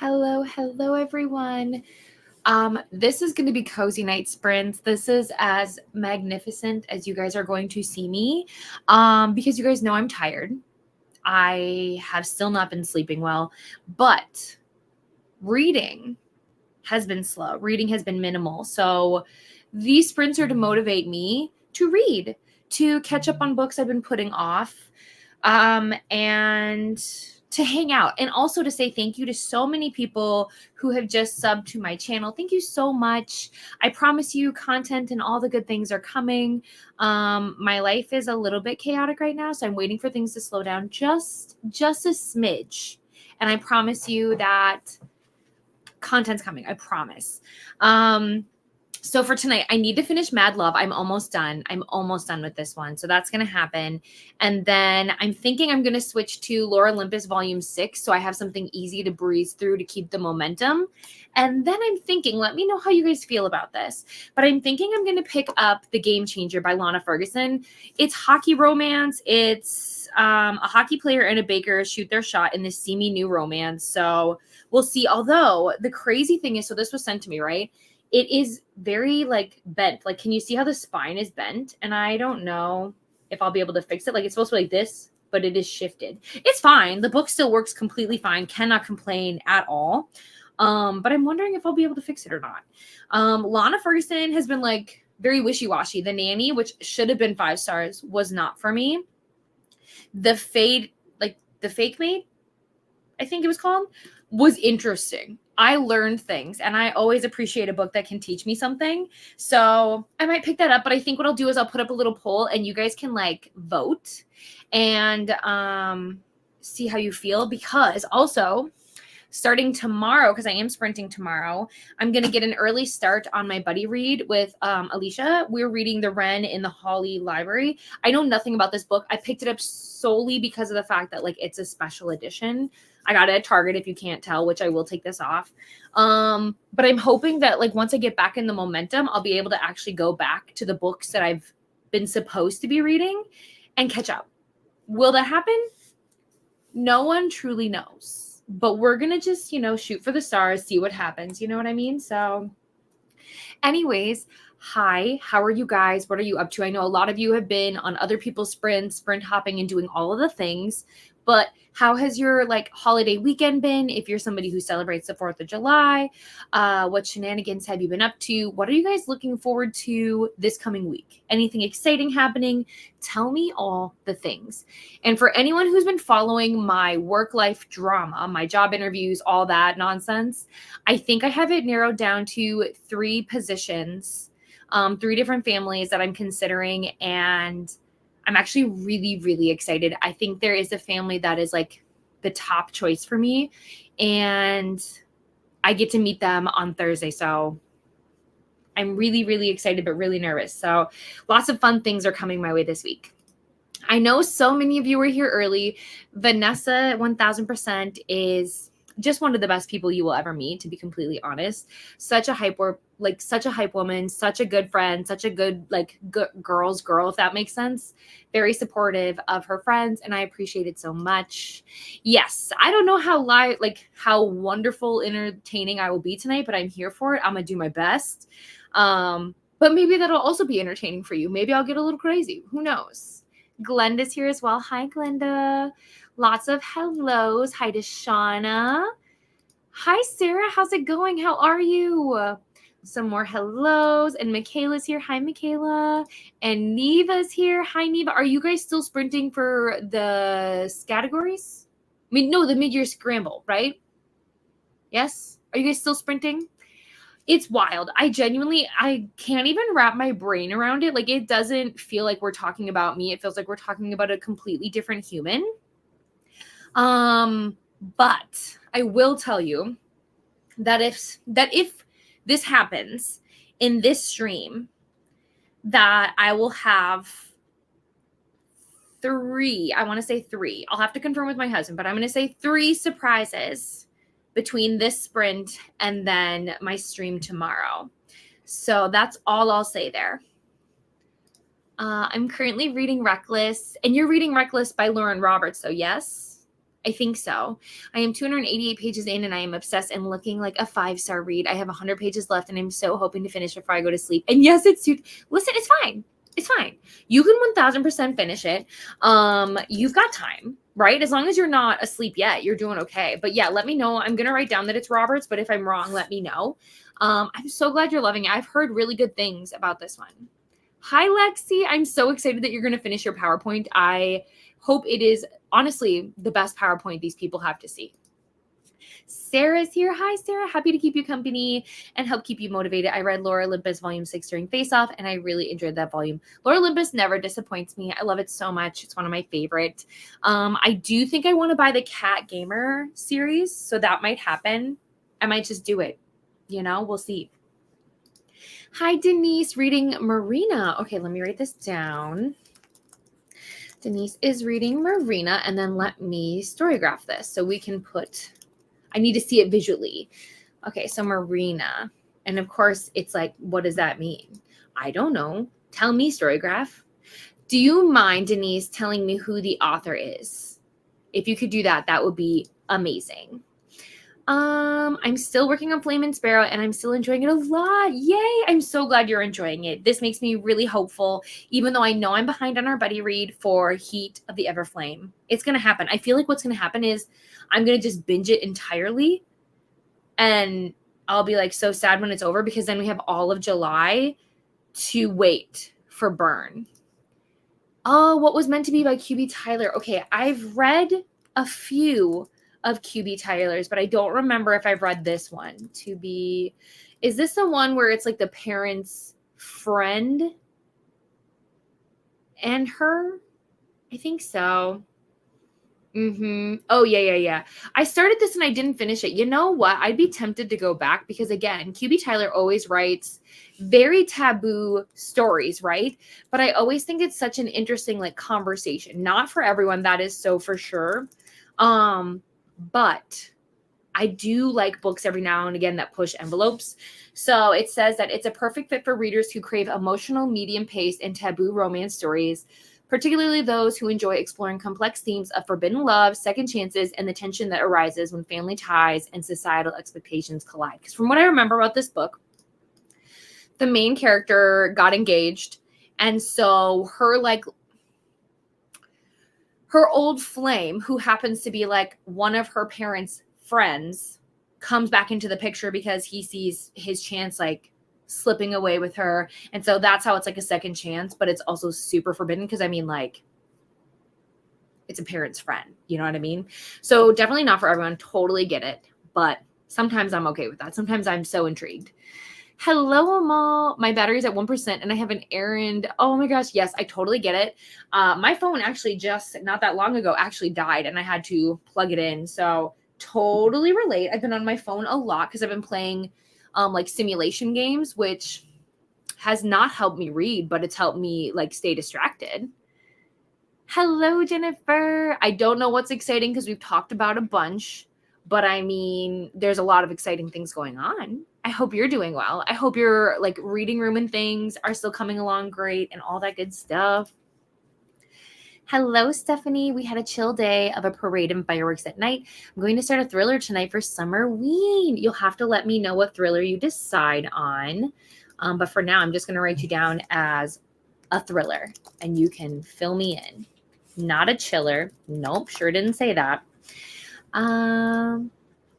Hello, everyone. This is going to be Cozy Night Sprints. This is as magnificent as you guys are going to see me because you guys know I'm tired. I have still not been sleeping well, but reading has been slow. Reading has been minimal. So these sprints are to motivate me to read, to catch up on books I've been putting off, and to hang out, and also to say thank you to so many people who have just subbed to my channel. Thank you so much. I promise you content and all the good things are coming. My life is a little bit chaotic right now, so I'm waiting for things to slow down just a smidge. And I promise you that content's coming. I promise. So for tonight, I need to finish Mad Love. I'm almost done. With this one. So that's going to happen. And then I'm thinking I'm going to switch to Lore Olympus Volume 6. So I have something easy to breeze through to keep the momentum. And then I'm thinking, let me know how you guys feel about this. But I'm thinking I'm going to pick up The Game Changer by Lana Ferguson. It's hockey romance. It's a hockey player and a baker shoot their shot in this seamy new romance. So we'll see. Although the crazy thing is, so this was sent to me, right? It is very bent. Like, can you see how the spine is bent? And I don't know if I'll be able to fix it. Like, it's supposed to be like this, but it is shifted. It's fine. The book still works completely fine. Cannot complain at all. But I'm wondering if I'll be able to fix it or not. Lana Ferguson has been like very wishy-washy. The Nanny, which should have been 5 stars, was not for me. The Fake Maid, I think it was called, was interesting. I learned things, and I always appreciate a book that can teach me something. So I might pick that up, but I think what I'll do is I'll put up a little poll and you guys can vote and see how you feel, because also starting tomorrow, because I am sprinting tomorrow, I'm going to get an early start on my buddy read with Alicia. We're reading The Wren in the Holly Library. I know nothing about this book. I picked it up solely because of the fact that it's a special edition. I got it at Target, if you can't tell, which I will take this off. But I'm hoping that once I get back in the momentum, I'll be able to actually go back to the books that I've been supposed to be reading and catch up. Will that happen? No one truly knows. But we're going to just, shoot for the stars, see what happens. You know what I mean? So anyways, hi, how are you guys? What are you up to? I know a lot of you have been on other people's sprints, sprint hopping and doing all of the things. But how has your holiday weekend been? If you're somebody who celebrates the 4th of July, what shenanigans have you been up to? What are you guys looking forward to this coming week? Anything exciting happening? Tell me all the things. And for anyone who's been following my work-life drama, my job interviews, all that nonsense, I think I have it narrowed down to 3 positions, 3 different families that I'm considering, and I'm actually really, really excited. I think there is a family that is the top choice for me, and I get to meet them on Thursday. So I'm really, really excited, but really nervous. So lots of fun things are coming my way this week. I know so many of you were here early. Vanessa 1000% is just one of the best people you will ever meet, to be completely honest. Such a hype woman, such a good friend, such a good girl's girl, if that makes sense. Very supportive of her friends, and I appreciate it so much. Yes, I don't know how wonderful, entertaining I will be tonight, but I'm here for it. I'm gonna do my best. But maybe that'll also be entertaining for you. Maybe I'll get a little crazy. Who knows? Glenda's here as well. Hi, Glenda. Lots of hellos. Hi to Shauna. Hi, Sarah. How's it going? How are you? Some more hellos. And Michaela's here. Hi, Michaela. And Neva's here. Hi, Neva. Are you guys still sprinting for the categories? I mean, no, the mid-year scramble, right? Yes? Are you guys still sprinting? It's wild. I can't even wrap my brain around it. It doesn't feel like we're talking about me. It feels like we're talking about a completely different human. But I will tell you that if this happens in this stream, that I will have 3, I want to say 3. I'll have to confirm with my husband, but I'm going to say 3 surprises between this sprint and then my stream tomorrow. So that's all I'll say there. I'm currently reading Reckless, and you're reading Reckless by Lauren Roberts, so yes? I think so. I am 288 pages in and I am obsessed and looking like a 5-star read. I have 100 pages left and I'm so hoping to finish before I go to sleep. And yes, listen, it's fine. It's fine. You can 1000% finish it. You've got time, right? As long as you're not asleep yet, you're doing okay. But yeah, let me know. I'm going to write down that it's Robert's, but if I'm wrong, let me know. I'm so glad you're loving it. I've heard really good things about this one. Hi, Lexi. I'm so excited that you're going to finish your PowerPoint. I hope it is honestly the best PowerPoint these people have to see. Sarah's here. Hi, Sarah. Happy to keep you company and help keep you motivated. I read Laura Olympus Volume 6 during Face Off, and I really enjoyed that volume. Laura Olympus never disappoints me. I love it so much. It's one of my favorite. I do think I want to buy the Cat Gamer series, so that might happen. I might just do it. You know, we'll see. Hi, Denise, reading Marina. Okay, let me write this down. Denise is reading Marina, and then let me storygraph this so we can put, I need to see it visually. Okay, so Marina. And of course, it's like, what does that mean? I don't know. Tell me, storygraph. Do you mind, Denise, telling me who the author is? If you could do that, that would be amazing. I'm still working on Flame and Sparrow and I'm still enjoying it a lot. Yay. I'm so glad you're enjoying it. This makes me really hopeful, even though I know I'm behind on our buddy read for Heat of the Everflame. It's going to happen. I feel like what's going to happen is I'm going to just binge it entirely and I'll be like so sad when it's over because then we have all of July to wait for Burn. Oh, What Was Meant to Be by QB Tyler. Okay, I've read a few of QB Tyler's, but I don't remember if I've read this one. Is this the one where it's like the parents' friend and her? I think so. Oh, yeah. I started this and I didn't finish it. You know what? I'd be tempted to go back because, again, QB Tyler always writes very taboo stories, right? But I always think it's such an interesting, like, conversation. Not for everyone, that is so for sure. But I do like books every now and again that push envelopes. So it says that it's a perfect fit for readers who crave emotional, medium-paced, and taboo romance stories, particularly those who enjoy exploring complex themes of forbidden love, second chances, and the tension that arises when family ties and societal expectations collide. Because from what I remember about this book, the main character got engaged, and so her old flame, who happens to be like one of her parents' friends, comes back into the picture because he sees his chance like slipping away with her. And so that's how it's like a second chance, but it's also super forbidden because I mean, like, it's a parent's friend. You know what I mean? So definitely not for everyone. Totally get it. But sometimes I'm okay with that. Sometimes I'm so intrigued. Hello, Amal. My battery's at 1% and I have an errand. Oh my gosh. Yes, I totally get it. My phone actually just not that long ago actually died and I had to plug it in. So totally relate. I've been on my phone a lot because I've been playing like simulation games, which has not helped me read, but it's helped me like stay distracted. Hello, Jennifer. I don't know what's exciting because we've talked about a bunch, but I mean, there's a lot of exciting things going on. I hope you're doing well. I hope your like reading room and things are still coming along great and all that good stuff. Hello, Stephanie. We had a chill day of a parade and fireworks at night. I'm going to start a thriller tonight for Summerween. You'll have to let me know what thriller you decide on. But for now, I'm just going to write you down as a thriller and you can fill me in. Not a chiller. Nope, sure didn't say that.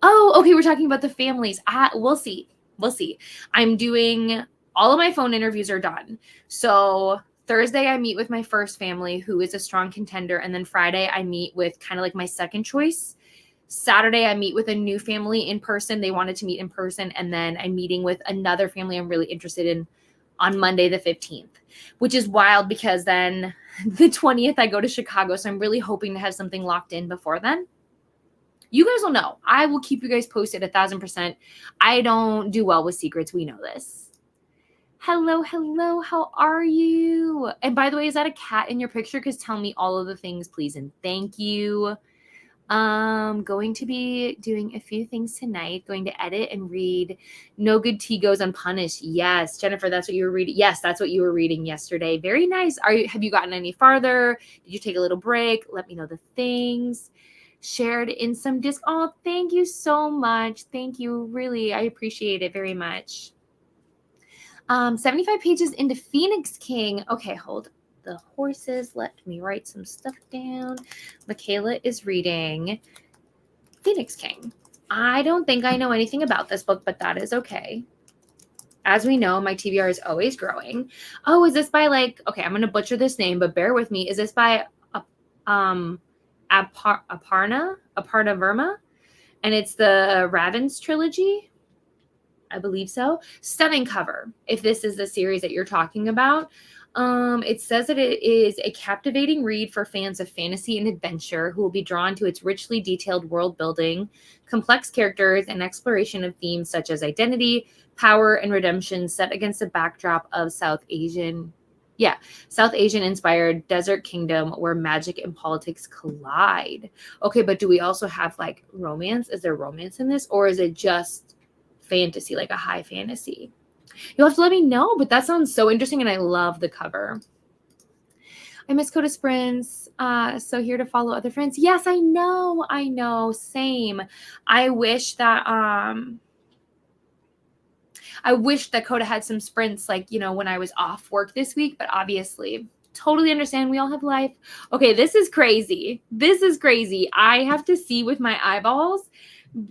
Oh, okay, we're talking about the families. We'll see. I'm doing, all of my phone interviews are done. So Thursday, I meet with my first family who is a strong contender. And then Friday, I meet with kind of like my second choice. Saturday, I meet with a new family in person. They wanted to meet in person. And then I'm meeting with another family I'm really interested in on Monday, the 15th, which is wild because then the 20th, I go to Chicago. So I'm really hoping to have something locked in before then. You guys will know. I will keep you guys posted 1,000%. I don't do well with secrets. We know this. Hello. How are you? And by the way, is that a cat in your picture? Because tell me all of the things, please, and thank you. Going to be doing a few things tonight, going to edit and read No Good Tea Goes Unpunished. Yes, Jennifer, that's what you were reading. Yes, that's what you were reading yesterday. Very nice. Have you gotten any farther? Did you take a little break? Let me know the things. Shared in some disc. Oh, thank you so much. Thank you. Really, I appreciate it very much. 75 pages into Phoenix King. Okay, hold the horses. Let me write some stuff down. Michaela is reading Phoenix King. I don't think I know anything about this book, but that is okay. As we know, my TBR is always growing. Oh, is this by okay, I'm going to butcher this name, but bear with me. Is this by Aparna Verma? And it's the Ravens trilogy? I believe so. Stunning cover, if this is the series that you're talking about. It says that it is a captivating read for fans of fantasy and adventure who will be drawn to its richly detailed world building, complex characters, and exploration of themes such as identity, power, and redemption set against a backdrop of South Asian inspired desert kingdom where magic and politics collide. Okay, but do we also have romance? Is there romance in this, or is it just fantasy, like a high fantasy? You'll have to let me know, but that sounds so interesting and I love the cover. I miss Coda Sprints. So here to follow other friends. Yes, I know. Same. I wish that Coda had some sprints when I was off work this week, but obviously totally understand. We all have life. Okay, this is crazy. I have to see with my eyeballs.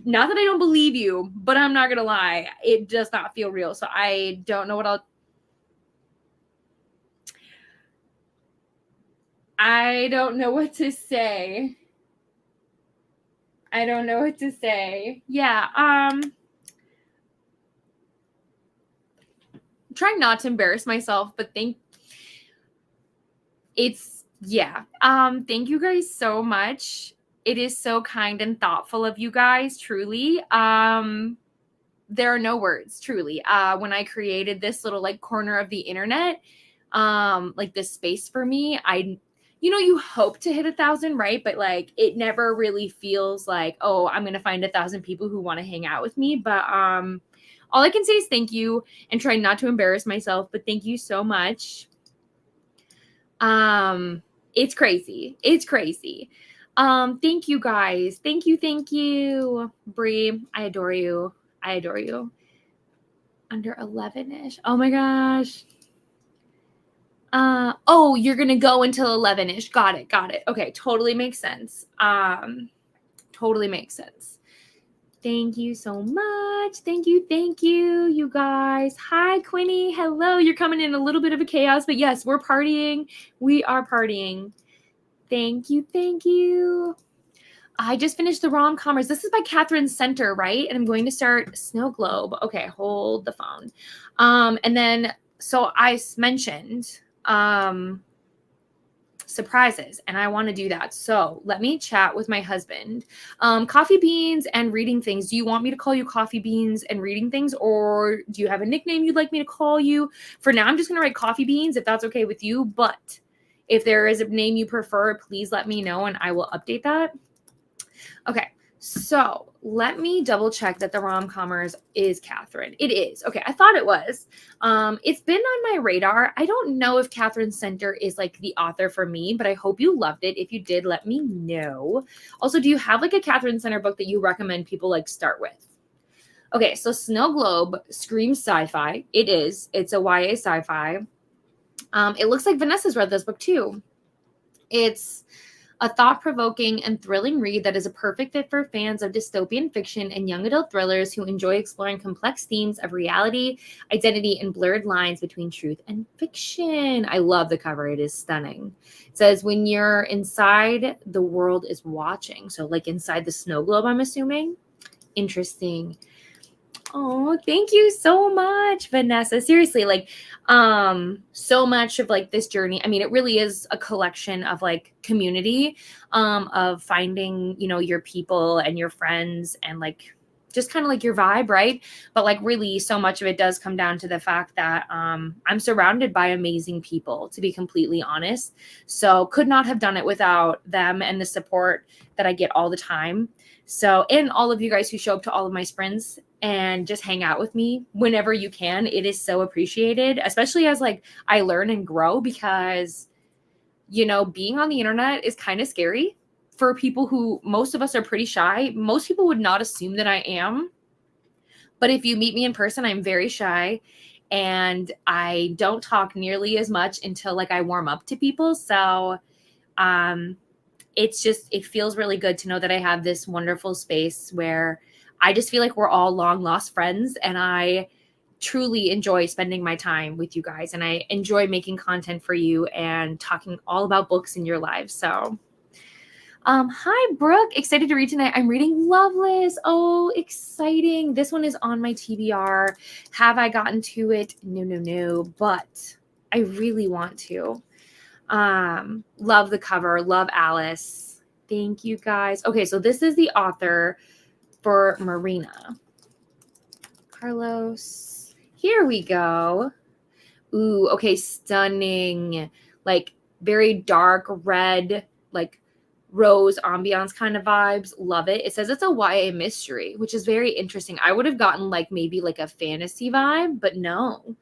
Not that I don't believe you, but I'm not going to lie. It does not feel real. So I don't know what I don't know what to say. Yeah. I'm trying not to embarrass myself, but thank you guys so much. It is so kind and thoughtful of you guys, truly. There are no words, truly. When I created this little corner of the internet, this space for me, you hope to hit 1,000, right? But it never really feels like, oh, I'm going to find 1,000 people who want to hang out with me. But all I can say is thank you and try not to embarrass myself, but thank you so much. It's crazy. Thank you guys. Thank you. Bree, I adore you. Under 11-ish. Oh my gosh. You're going to go until 11-ish. Got it. Okay. Totally makes sense. Thank you so much. Thank you, you guys. Hi, Quinny. Hello. You're coming in a little bit of a chaos, but yes, we're partying. We are partying. Thank you. I just finished the rom-comers. This is by Catherine Center, right? And I'm going to start Snow Globe. Okay, hold the phone. And then, so I mentioned surprises, and I want to do that. So let me chat with my husband. Coffee Beans and Reading Things. Do you want me to call you Coffee Beans and Reading Things, or do you have a nickname you'd like me to call you? For now, I'm just going to write Coffee Beans if that's okay with you. But if there is a name you prefer, please let me know and I will update that. Okay, so let me double check that the rom-comers is Catherine. It is. Okay, I thought it was. It's been on my radar. I don't know if Catherine Center is the author for me, but I hope you loved it. If you did, let me know. Also, do you have a Catherine Center book that you recommend people start with? Okay, so Snow Globe screams sci-fi. It is. It's a YA sci-fi. It looks like Vanessa's read this book too. It's a thought-provoking and thrilling read that is a perfect fit for fans of dystopian fiction and young adult thrillers who enjoy exploring complex themes of reality, identity, and blurred lines between truth and fiction. I love the cover. It is stunning. It says, when you're inside, the world is watching. So inside the snow globe, I'm assuming. Interesting. Oh, thank you so much, Vanessa. Seriously, so much of this journey. I mean, it really is a collection of community, of finding, your people and your friends and just kind of like your vibe, right? But like really so much of it does come down to the fact that I'm surrounded by amazing people, to be completely honest. So could not have done it without them and the support that I get all the time. So, and all of you guys who show up to all of my sprints and just hang out with me whenever you can, it is so appreciated, especially as like I learn and grow, because, you know, being on the internet is kind of scary for people who, most of us are pretty shy. Most people would not assume that I am. But if you meet me in person, I'm very shy and I don't talk nearly as much until like I warm up to people. So it's just, it feels really good to know that I have this wonderful space where I just feel like we're all long lost friends, and I truly enjoy spending my time with you guys, and I enjoy making content for you and talking all about books in your lives. So hi, Brooke. Excited to read tonight. I'm reading Loveless. Oh, exciting. This one is on my TBR. Have I gotten to it? No. But I really want to. Love the cover. Love Alice. Thank you, guys. Okay, so this is the author for Marina. Carlos. Here we go. Ooh, okay, stunning. Like very dark red, like rose ambiance kind of vibes. Love it. It says it's a YA mystery, which is very interesting. I would have gotten like maybe like a fantasy vibe, but no.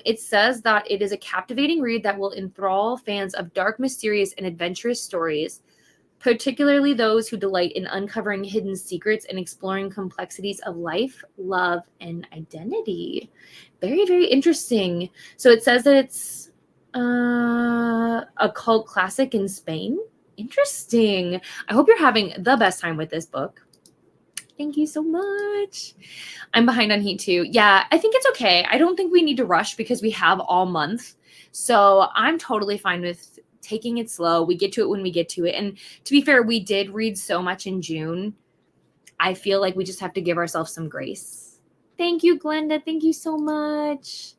It says that it is a captivating read that will enthrall fans of dark, mysterious, and adventurous stories, particularly those who delight in uncovering hidden secrets and exploring complexities of life, love, and identity. Very, very interesting. So it says that it's a cult classic in Spain. Interesting. I hope you're having the best time with this book. Thank you so much. I'm behind on Heat too. Yeah, I think it's okay. I don't think we need to rush because we have all month. So I'm totally fine with taking it slow. We get to it when we get to it. And to be fair, we did read so much in June. I feel like we just have to give ourselves some grace. Thank you, Glenda. Thank you so much.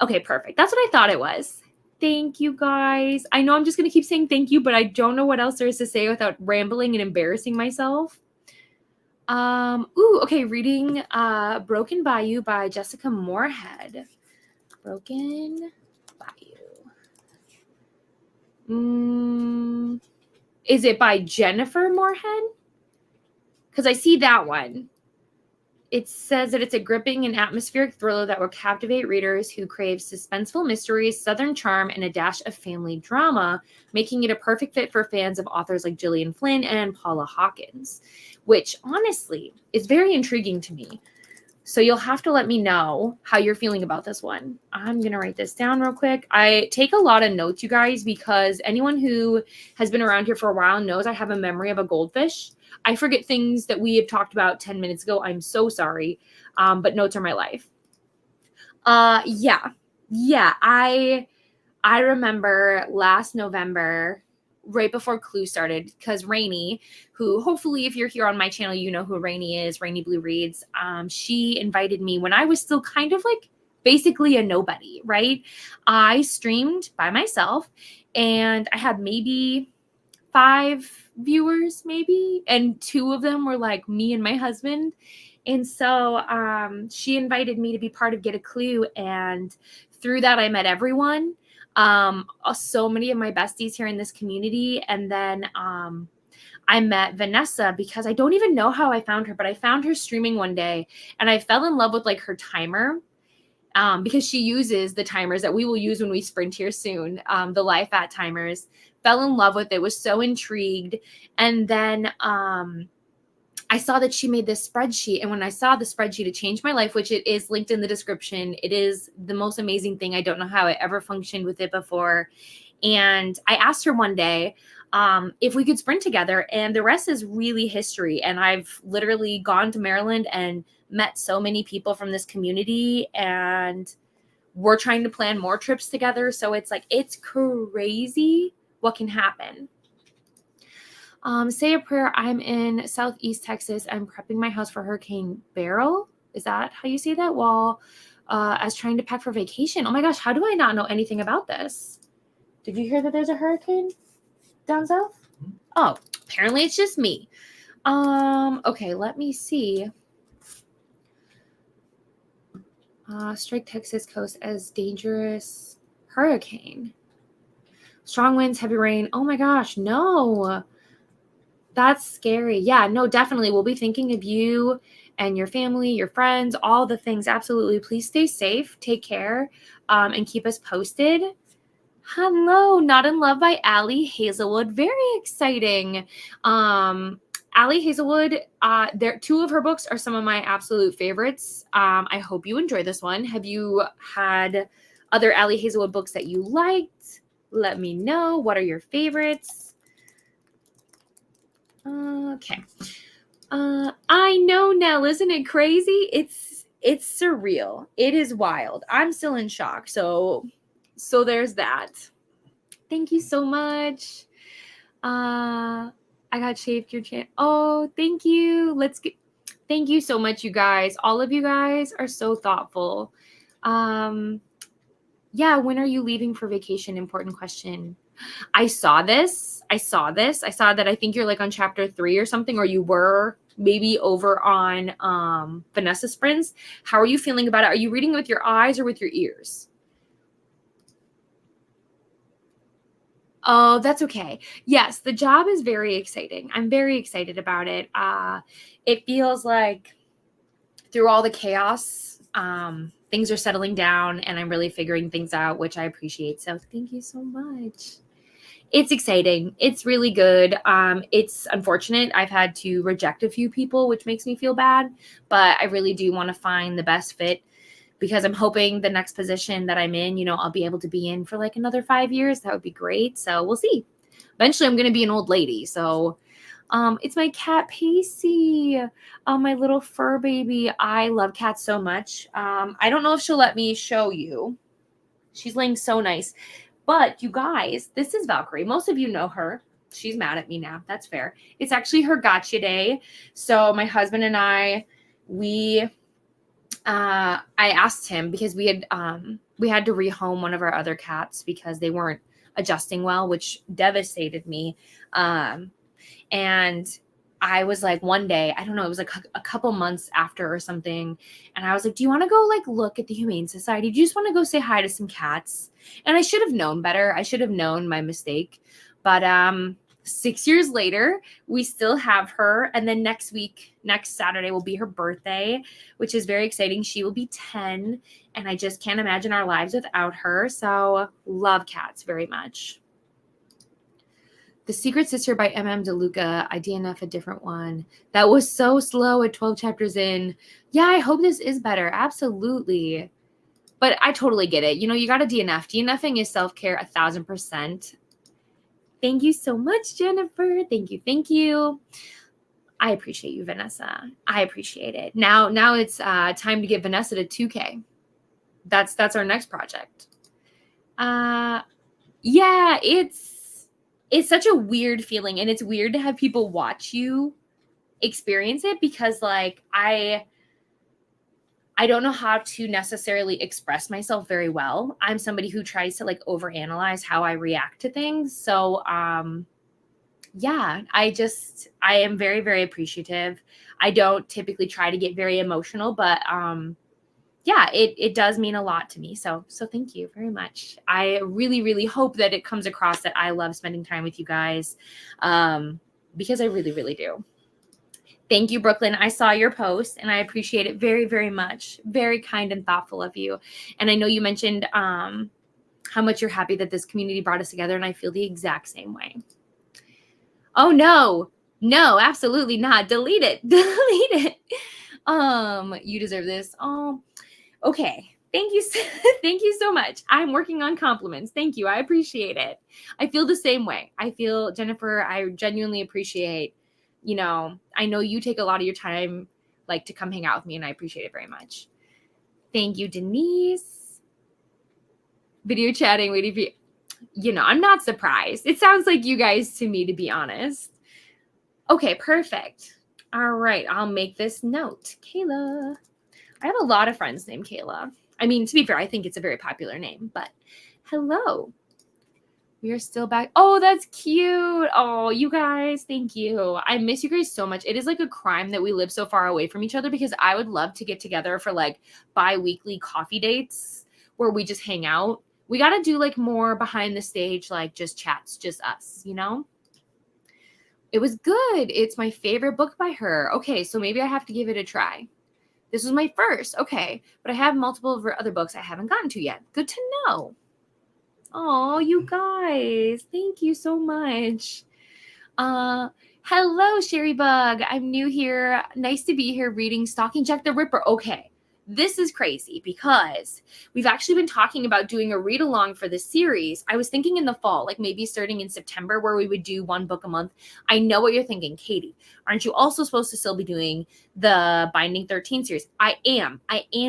Okay, perfect. That's what I thought it was. Thank you, guys. I know I'm just going to keep saying thank you, but I don't know what else there is to say without rambling and embarrassing myself. Okay, reading Broken Bayou by Jessica Moorhead. Broken Bayou. Is it by Jennifer Moorhead? Because I see that one. It says that it's a gripping and atmospheric thriller that will captivate readers who crave suspenseful mysteries, southern charm, and a dash of family drama, making it a perfect fit for fans of authors like Gillian Flynn and Paula Hawkins, which honestly is very intriguing to me. So you'll have to let me know how you're feeling about this one. I'm going to write this down real quick. I take a lot of notes, you guys, because anyone who has been around here for a while knows I have a memory of a goldfish. I forget things that we have talked about 10 minutes ago. I'm so sorry. But notes are my life. Yeah. I remember last November, right before Clue started, because Rainy, who hopefully if you're here on my channel, you know who Rainy is, Rainy Blue Reads. She invited me when I was still kind of like basically a nobody, right? I streamed by myself and I had maybe 5 viewers maybe, and 2 of them were like me and my husband. And so she invited me to be part of Get a Clue, and through that I met everyone, so many of my besties here in this community. And then I met Vanessa, because I don't even know how I found her, but I found her streaming one day and I fell in love with like her timer, because she uses the timers that we will use when we sprint here soon, the life at timers. Fell in love with it, was so intrigued. And then I saw that she made this spreadsheet. And when I saw the spreadsheet, it changed my life, which it is linked in the description. It is the most amazing thing. I don't know how I ever functioned with it before. And I asked her one day if we could sprint together, and the rest is really history. And I've literally gone to Maryland and met so many people from this community, and we're trying to plan more trips together. So it's like, it's crazy what can happen. Say a prayer. I'm in Southeast Texas. I'm prepping my house for Hurricane Beryl. Is that how you say that? While as trying to pack for vacation. Oh my gosh, how do I not know anything about this? Did you hear that there's a hurricane down south? Oh, apparently it's just me. Okay, let me see. Strike Texas coast as dangerous hurricane. Strong winds, heavy rain. Oh my gosh, no. That's scary. Yeah, no, definitely. We'll be thinking of you and your family, your friends, all the things. Absolutely. Please stay safe, take care, and keep us posted. Hello, Not in Love by Allie Hazelwood. Very exciting. Allie Hazelwood, two of her books are some of my absolute favorites. I hope you enjoy this one. Have you had other Allie Hazelwood books that you liked? Let me know. What are your favorites? Okay. I know, Nell, isn't it crazy? It's surreal. It is wild. I'm still in shock. So there's that. Thank you so much. I got shaved your channel. Oh, thank you. Thank you so much, you guys. All of you guys are so thoughtful. Yeah, when are you leaving for vacation? Important question. I saw this. I saw that I think you're like on chapter 3 or something, or you were maybe over on Vanessa Sprints. How are you feeling about it? Are you reading with your eyes or with your ears? Oh, that's okay. Yes, the job is very exciting. I'm very excited about it. It feels like through all the chaos, things are settling down and I'm really figuring things out, which I appreciate. So thank you so much. It's exciting. It's really good. It's unfortunate. I've had to reject a few people, which makes me feel bad, but I really do want to find the best fit because I'm hoping the next position that I'm in, I'll be able to be in for like another 5 years. That would be great. So we'll see. Eventually I'm going to be an old lady. So it's my cat Pacey, my little fur baby. I love cats so much. I don't know if she'll let me show you. She's laying so nice. But you guys, this is Valkyrie. Most of you know her. She's mad at me now. That's fair. It's actually her gotcha day. So my husband and I asked him because we had to rehome one of our other cats because they weren't adjusting well, which devastated me. And I was like, one day, I don't know, it was like a couple months after or something. And I was like, do you want to go like look at the Humane Society? Do you just want to go say hi to some cats? And I should have known better. I should have known my mistake. But 6 years later, we still have her. And then next Saturday will be her birthday, which is very exciting. She will be 10. And I just can't imagine our lives without her. So love cats very much. The Secret Sister by M.M. DeLuca. I DNF a different one. That was so slow at 12 chapters in. Yeah, I hope this is better. Absolutely. But I totally get it. You got to DNF. DNFing is self-care 1,000%. Thank you so much, Jennifer. Thank you. Thank you. I appreciate you, Vanessa. I appreciate it. Now it's time to get Vanessa to 2K. That's our next project. Yeah, it's such a weird feeling, and it's weird to have people watch you experience it because like I don't know how to necessarily express myself very well. I'm somebody who tries to like overanalyze how I react to things. So yeah, I am very, very appreciative. I don't typically try to get very emotional, but yeah, it does mean a lot to me. So thank you very much. I really, really hope that it comes across that I love spending time with you guys because I really, really do. Thank you, Brooklyn. I saw your post and I appreciate it very, very much. Very kind and thoughtful of you. And I know you mentioned how much you're happy that this community brought us together, and I feel the exact same way. Oh, no, absolutely not. Delete it. Delete it. You deserve this. Oh, okay. Thank you. Thank you so much. I'm working on compliments. Thank you. I appreciate it. I feel the same way. I feel, Jennifer, I genuinely appreciate, I know you take a lot of your time like to come hang out with me, and I appreciate it very much. Thank you, Denise. Video chatting, waiting for you. I'm not surprised. It sounds like you guys to me, to be honest. Okay, perfect. All right, I'll make this note. Kayla. I have a lot of friends named Kayla. I mean, to be fair, I think it's a very popular name, but hello. We are still back. Oh, that's cute. Oh, you guys, thank you. I miss you guys so much. It is like a crime that we live so far away from each other because I would love to get together for like bi-weekly coffee dates where we just hang out. We got to do like more behind the stage, like just chats, just us, you know? It was good. It's my favorite book by her. Okay, so maybe I have to give it a try. This was my first. Okay, but I have multiple of her other books I haven't gotten to yet. Good to know. Oh, you guys, thank you so much. Hello, Sherry Bug. I'm new here. Nice to be here reading Stalking Jack the Ripper. Okay, this is crazy because we've actually been talking about doing a read along for this series. I was thinking in the fall, like maybe starting in September, where we would do one book a month. I know what you're thinking, Katie. Aren't you also supposed to still be doing the Binding 13 series? I am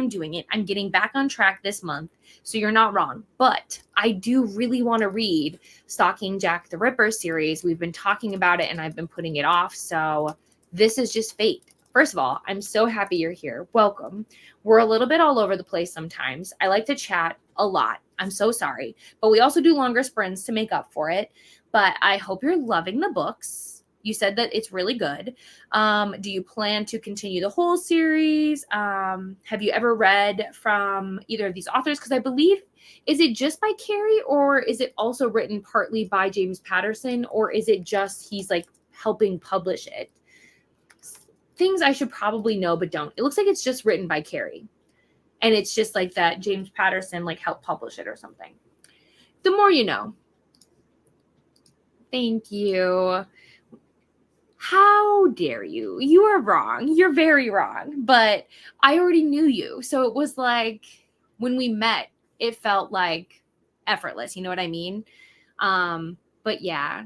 doing it. I'm getting back on track this month. So you're not wrong, but I do really want to read Stalking Jack the Ripper series. We've been talking about it and I've been putting it off. So this is just fate. First of all, I'm so happy you're here. Welcome. We're a little bit all over the place sometimes. I like to chat a lot. I'm so sorry, but we also do longer sprints to make up for it. But I hope you're loving the books. You said that it's really good. Do you plan to continue the whole series? Have you ever read from either of these authors? Because I believe, is it just by Carrie or is it also written partly by James Patterson, or is it just he's like helping publish it? Things I should probably know but don't. It looks like it's just written by Carrie. And it's just like that James Patterson like helped publish it or something. The more you know. Thank you. How dare you? You are wrong. You're very wrong. But I already knew you. So it was like when we met, it felt like effortless. You know what I mean? But yeah.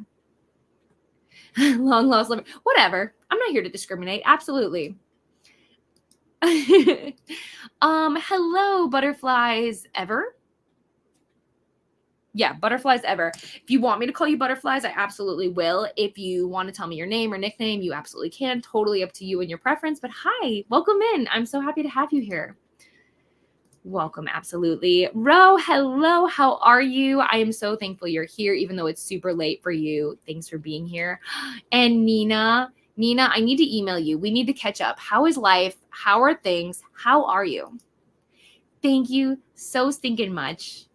Long lost limit. Whatever. I'm not here to discriminate. Absolutely. Hello, butterflies ever. Yeah, butterflies ever. If you want me to call you butterflies, I absolutely will. If you want to tell me your name or nickname, you absolutely can. Totally up to you and your preference. But hi, welcome in. I'm so happy to have you here. Welcome, absolutely. Ro, hello. How are you? I am so thankful you're here, even though it's super late for you. Thanks for being here. And Nina, I need to email you. We need to catch up. How is life? How are things? How are you? Thank you so stinking much.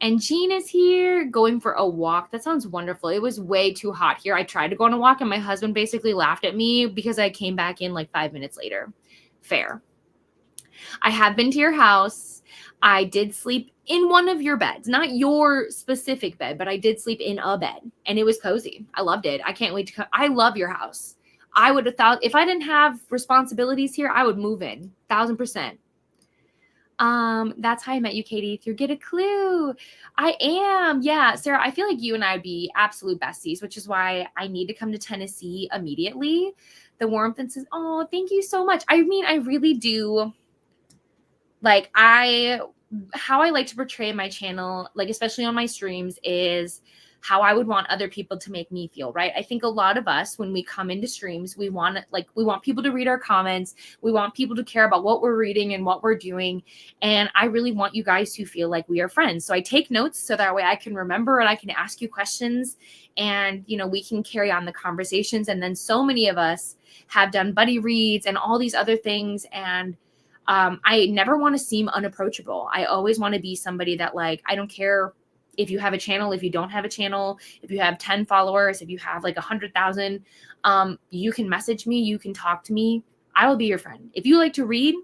And Jean is here going for a walk. That sounds wonderful. It was way too hot here. I tried to go on a walk and my husband basically laughed at me because I came back in like 5 minutes later. Fair. I have been to your house. I did sleep in one of your beds, not your specific bed, but I did sleep in a bed and it was cozy. I loved it. I can't wait to come. I love your house. I would have thought if I didn't have responsibilities here, I would move in 1,000%. That's how I met you, Katie, through Get a Clue. I am. Yeah. Sarah, I feel like you and I would be absolute besties, which is why I need to come to Tennessee immediately. The warmth and says, oh, thank you so much. I mean, I really do. Like how I like to portray my channel, like especially on my streams, is how I would want other people to make me feel, right? I think a lot of us, when we come into streams, we want people to read our comments. We want people to care about what we're reading and what we're doing. And I really want you guys to feel like we are friends. So I take notes so that way I can remember and I can ask you questions and, we can carry on the conversations. And then so many of us have done buddy reads and all these other things. And I never want to seem unapproachable. I always want to be somebody that I don't care if you have a channel, if you don't have a channel, if you have 10 followers, if you have 100,000, you can message me, you can talk to me. I will be your friend. If you like to read,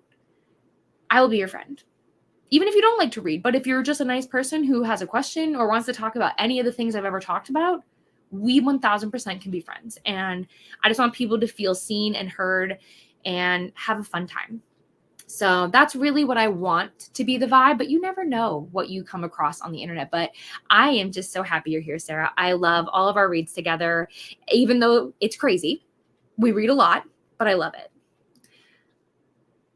I will be your friend. Even if you don't like to read, but if you're just a nice person who has a question or wants to talk about any of the things I've ever talked about, we 1,000% can be friends. And I just want people to feel seen and heard and have a fun time. So that's really what I want to be the vibe, but you never know what you come across on the internet. But I am just so happy you're here, Sarah. I love all of our reads together, even though it's crazy. We read a lot, but I love it.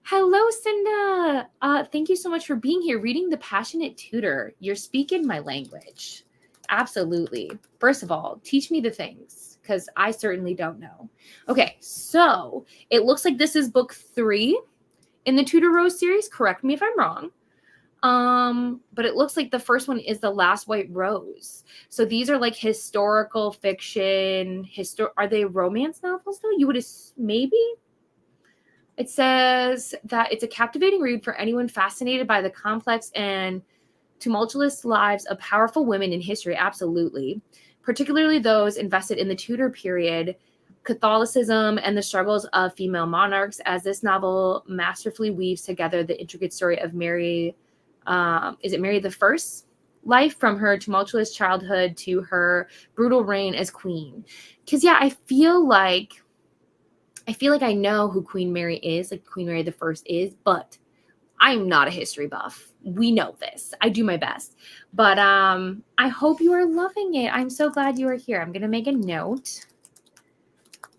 Hello, Cinda. Thank you so much for being here, reading The Passionate Tutor. You're speaking my language. Absolutely. First of all, teach me the things, because I certainly don't know. Okay, so it looks like this is book 3 in the Tudor Rose series. Correct me if I'm wrong. But it looks like the first one is The Last White Rose. So these are like historical fiction. Are they romance novels though? You would maybe. It says that it's a captivating read for anyone fascinated by the complex and tumultuous lives of powerful women in history. Absolutely. Particularly those invested in the Tudor period, Catholicism, and the struggles of female monarchs, as this novel masterfully weaves together the intricate story of Mary, is it Mary the First's life from her tumultuous childhood to her brutal reign as queen. Because, yeah, I feel like I know who Queen Mary is, like Queen Mary the First is, but I'm not a history buff. We know this. I do my best. But I hope you are loving it. I'm so glad you are here. I'm going to make a note.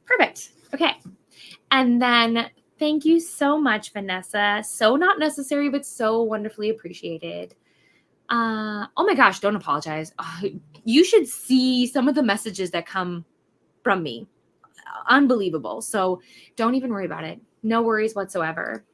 Perfect. Okay. And then thank you so much, Vanessa. So not necessary, but so wonderfully appreciated. Oh my gosh, don't apologize. You should see some of the messages that come from me. Unbelievable. So don't even worry about it. No worries whatsoever.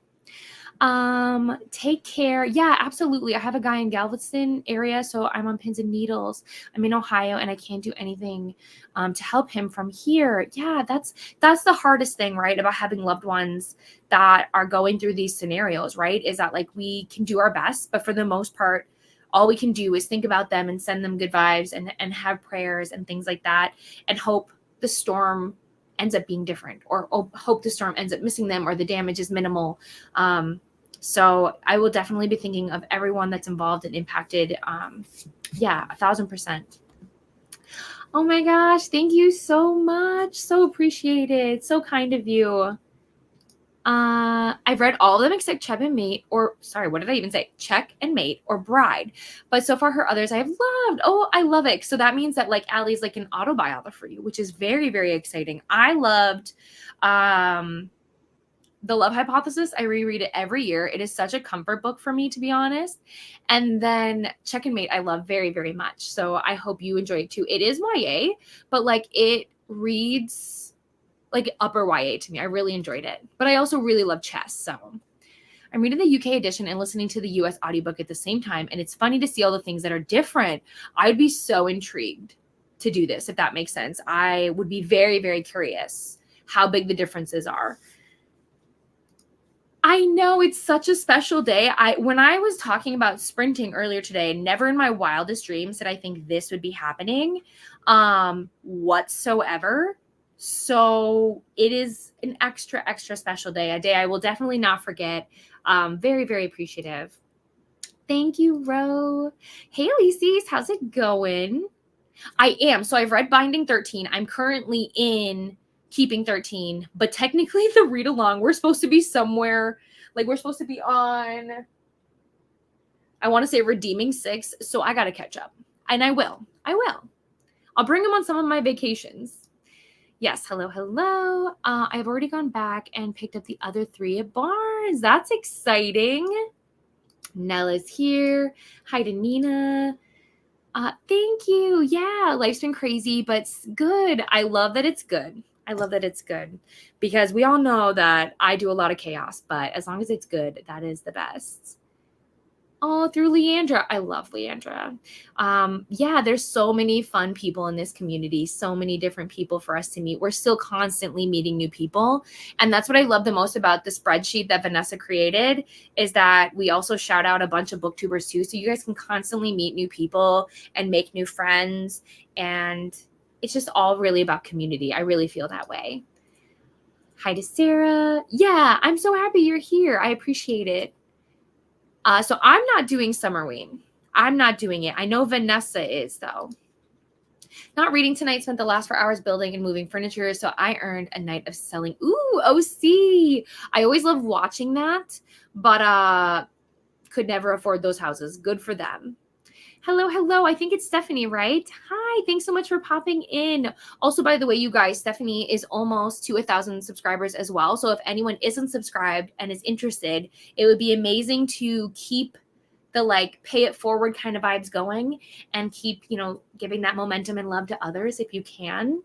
Take care. Yeah, absolutely. I have a guy in Galveston area, so I'm on pins and needles. I'm in Ohio and I can't do anything to help him from here. Yeah, that's the hardest thing, right? About having loved ones that are going through these scenarios, right? Is that like we can do our best, but for the most part, all we can do is think about them and send them good vibes and have prayers and things like that and hope the storm ends up being different, or hope the storm ends up missing them, or the damage is minimal. So I will definitely be thinking of everyone that's involved and impacted. Yeah, 1,000%. Oh my gosh, thank you so much. So appreciated. So kind of you. I've read all of them except Check and Mate, or sorry, what did I even say? Check and Mate or Bride. But so far her others I have loved. Oh, I love it. So that means that like Allie's like an autobiography, which is very, very exciting. I loved The Love Hypothesis. I reread it every year. It is such a comfort book for me, to be honest. And then Check and Mate I love very, very much. So I hope you enjoy it too. It is YA, but like it reads like upper YA to me. I really enjoyed it. But I also really love chess. So I'm reading the UK edition and listening to the US audiobook at the same time. And it's funny to see all the things that are different. I'd be so intrigued to do this, if that makes sense. I would be very, very curious how big the differences are. I know, it's such a special day. When I was talking about sprinting earlier today, never in my wildest dreams did I think this would be happening whatsoever. So it is an extra, extra special day, a day I will definitely not forget. Very, very appreciative. Thank you, Ro. Hey, Lisies, how's it going? I am. So I've read Binding 13. I'm currently in Keeping 13, but technically the read along, we're supposed to be somewhere, like we're supposed to be on, I want to say Redeeming 6. So I got to catch up, and I will. I'll bring them on some of my vacations. Yes, hello. I've already gone back and picked up the other 3 at Barnes. That's exciting. Nella's here. Hi to Nina. Thank you. Yeah, life's been crazy, but good. I love that it's good. Because we all know that I do a lot of chaos, but as long as it's good, that is the best. Oh, through Leandra. I love Leandra. Yeah, there's so many fun people in this community, so many different people for us to meet. We're still constantly meeting new people. And that's what I love the most about the spreadsheet that Vanessa created, is that we also shout out a bunch of booktubers too. So you guys can constantly meet new people and make new friends. And it's just all really about community. I really feel that way. Hi to Sarah. Yeah, I'm so happy you're here. I appreciate it. So I'm not doing Summerween. I'm not doing it. I know Vanessa is, though. Not reading tonight. Spent the last 4 hours building and moving furniture, so I earned a night of selling. Ooh, OC. I always love watching that, but could never afford those houses. Good for them. Hello. I think it's Stephanie, right? Hi, thanks so much for popping in. Also, by the way, you guys, Stephanie is almost to 1,000 subscribers as well. So if anyone isn't subscribed and is interested, it would be amazing to keep the like pay it forward kind of vibes going and keep, giving that momentum and love to others if you can.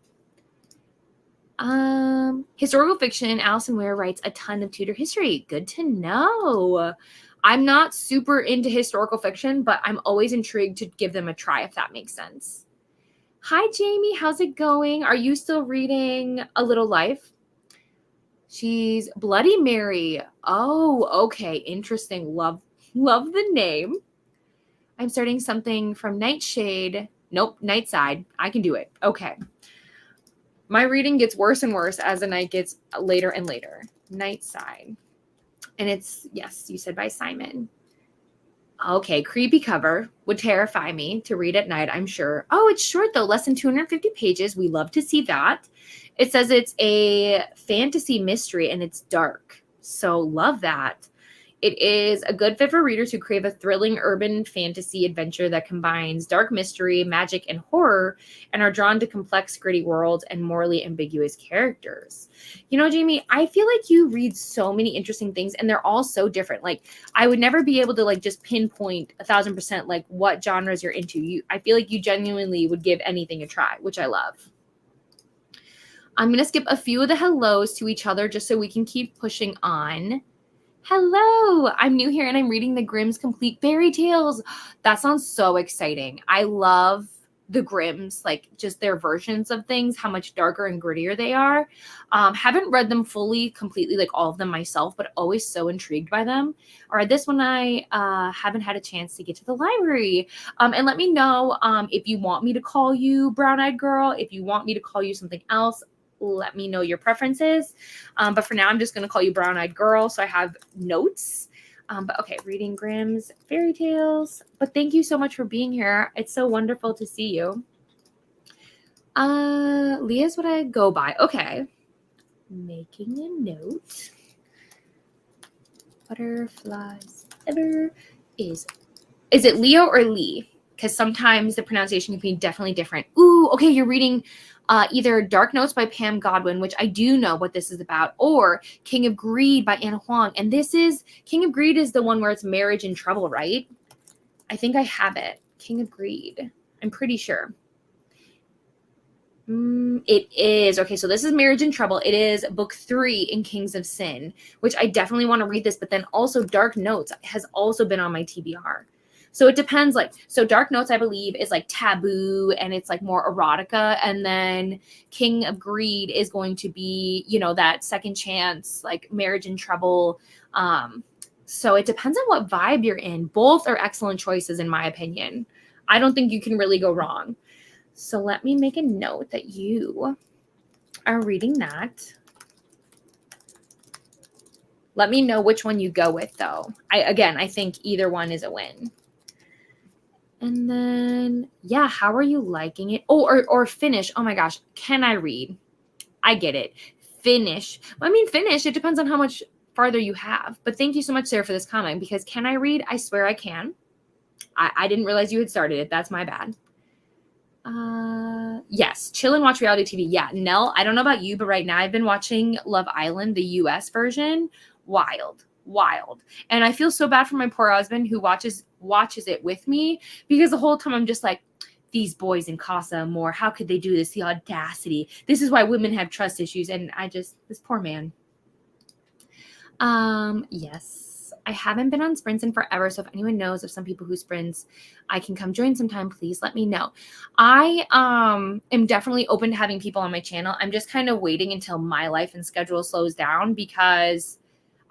Historical fiction. Allison Ware writes a ton of Tudor history. Good to know. I'm not super into historical fiction, but I'm always intrigued to give them a try, if that makes sense. Hi, Jamie. How's it going? Are you still reading A Little Life? She's Bloody Mary. Oh, okay. Interesting. Love the name. I'm starting something from Nightshade. Nope, Nightside. I can do it. Okay. My reading gets worse and worse as the night gets later and later. Nightside. And it's, yes, you said by Simon. Okay, creepy cover. Would terrify me to read at night, I'm sure. Oh, it's short though, less than 250 pages. We love to see that. It says it's a fantasy mystery and it's dark. So love that. It is a good fit for readers who crave a thrilling urban fantasy adventure that combines dark mystery, magic, and horror, and are drawn to complex, gritty worlds and morally ambiguous characters. You know, Jamie, I feel like you read so many interesting things, and they're all so different. Like, I would never be able to like just pinpoint 1,000% like what genres you're into. I feel like you genuinely would give anything a try, which I love. I'm going to skip a few of the hellos to each other just so we can keep pushing on. Hello, I'm new here and I'm reading the Grimm's Complete Fairy Tales. That sounds so exciting. I love the Grimm's, like just their versions of things, how much darker and grittier they are. Haven't read them fully, completely, like all of them myself, but always so intrigued by them. All right, this one I haven't had a chance to get to the library. And let me know if you want me to call you Brown-Eyed Girl, if you want me to call you something else. Let me know your preferences. But for now, I'm just going to call you Brown-Eyed Girl, so I have notes. But okay, reading Grimm's Fairy Tales. But thank you so much for being here. It's so wonderful to see you. Leah's what I go by. Okay. Making a note. Butterflies ever is it Leo or Lee? Because sometimes the pronunciation can be definitely different. Ooh, okay, you're reading either Dark Notes by Pam Godwin, which I do know what this is about, or King of Greed by Anna Huang. And this is, King of Greed is the one where it's marriage in trouble, right? I think I have it. King of Greed. I'm pretty sure. It is. Okay, so this is Marriage in Trouble. It is book 3 in Kings of Sin, which I definitely want to read this, but then also Dark Notes has also been on my TBR. So it depends, like, so Dark Notes, I believe, is like taboo and it's like more erotica. And then King of Greed is going to be, you know, that second chance, like Marriage in Trouble. So it depends on what vibe you're in. Both are excellent choices, in my opinion. I don't think you can really go wrong. So let me make a note that you are reading that. Let me know which one you go with, though. I think either one is a win. And then, yeah, how are you liking it? Oh, or finish. Oh my gosh, can I read? I get it. Finish. Well, I mean, finish. It depends on how much farther you have. But thank you so much, Sarah, for this comment, because can I read? I swear I can. I didn't realize you had started it. That's my bad. Yes, chill and watch reality TV. Yeah, Nell, I don't know about you, but right now I've been watching Love Island, the US version. Wild. And I feel so bad for my poor husband who watches it with me, because the whole time I'm just like, these boys in Casa Amor, how could they do this? The audacity. This is why women have trust issues. And this poor man. Yes. I haven't been on sprints in forever, so if anyone knows of some people who sprints, I can come join sometime, please let me know. I am definitely open to having people on my channel. I'm just kind of waiting until my life and schedule slows down, because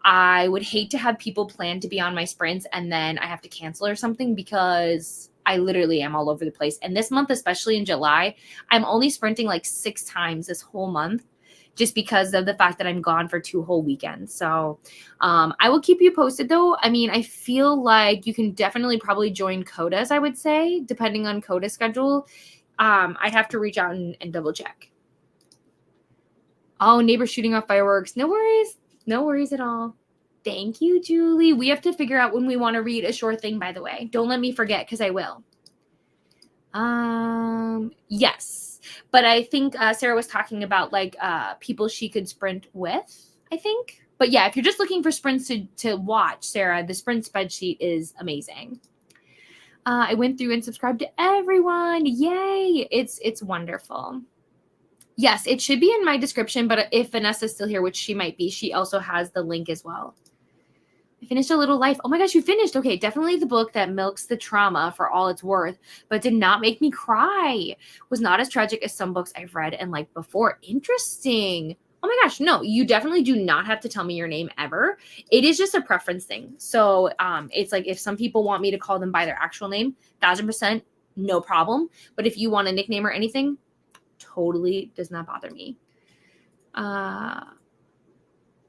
I would hate to have people plan to be on my sprints and then I have to cancel or something, because I literally am all over the place. And this month, especially in July, I'm only sprinting like 6 times this whole month, just because of the fact that I'm gone for 2 whole weekends. So I will keep you posted, though. I mean, I feel like you can definitely probably join Coda's, I would say, depending on Coda's schedule. I'd have to reach out and double check. Oh, neighbor shooting off fireworks. No worries. No worries at all. Thank you, Julie. We have to figure out when we want to read a short thing, by the way. Don't let me forget, because I will. Yes. But I think Sarah was talking about like people she could sprint with, I think. But yeah, if you're just looking for sprints to watch, Sarah, the sprint spreadsheet is amazing. I went through and subscribed to everyone. Yay. It's wonderful. Yes, it should be in my description, but if Vanessa's still here, which she might be, she also has the link as well. I finished A Little Life. Oh my gosh, you finished. Okay, definitely the book that milks the trauma for all it's worth, but did not make me cry. Was not as tragic as some books I've read and liked before. Interesting. Oh my gosh, no, you definitely do not have to tell me your name ever. It is just a preference thing. So it's like if some people want me to call them by their actual name, 1000%, no problem. But if you want a nickname or anything, totally does not bother me.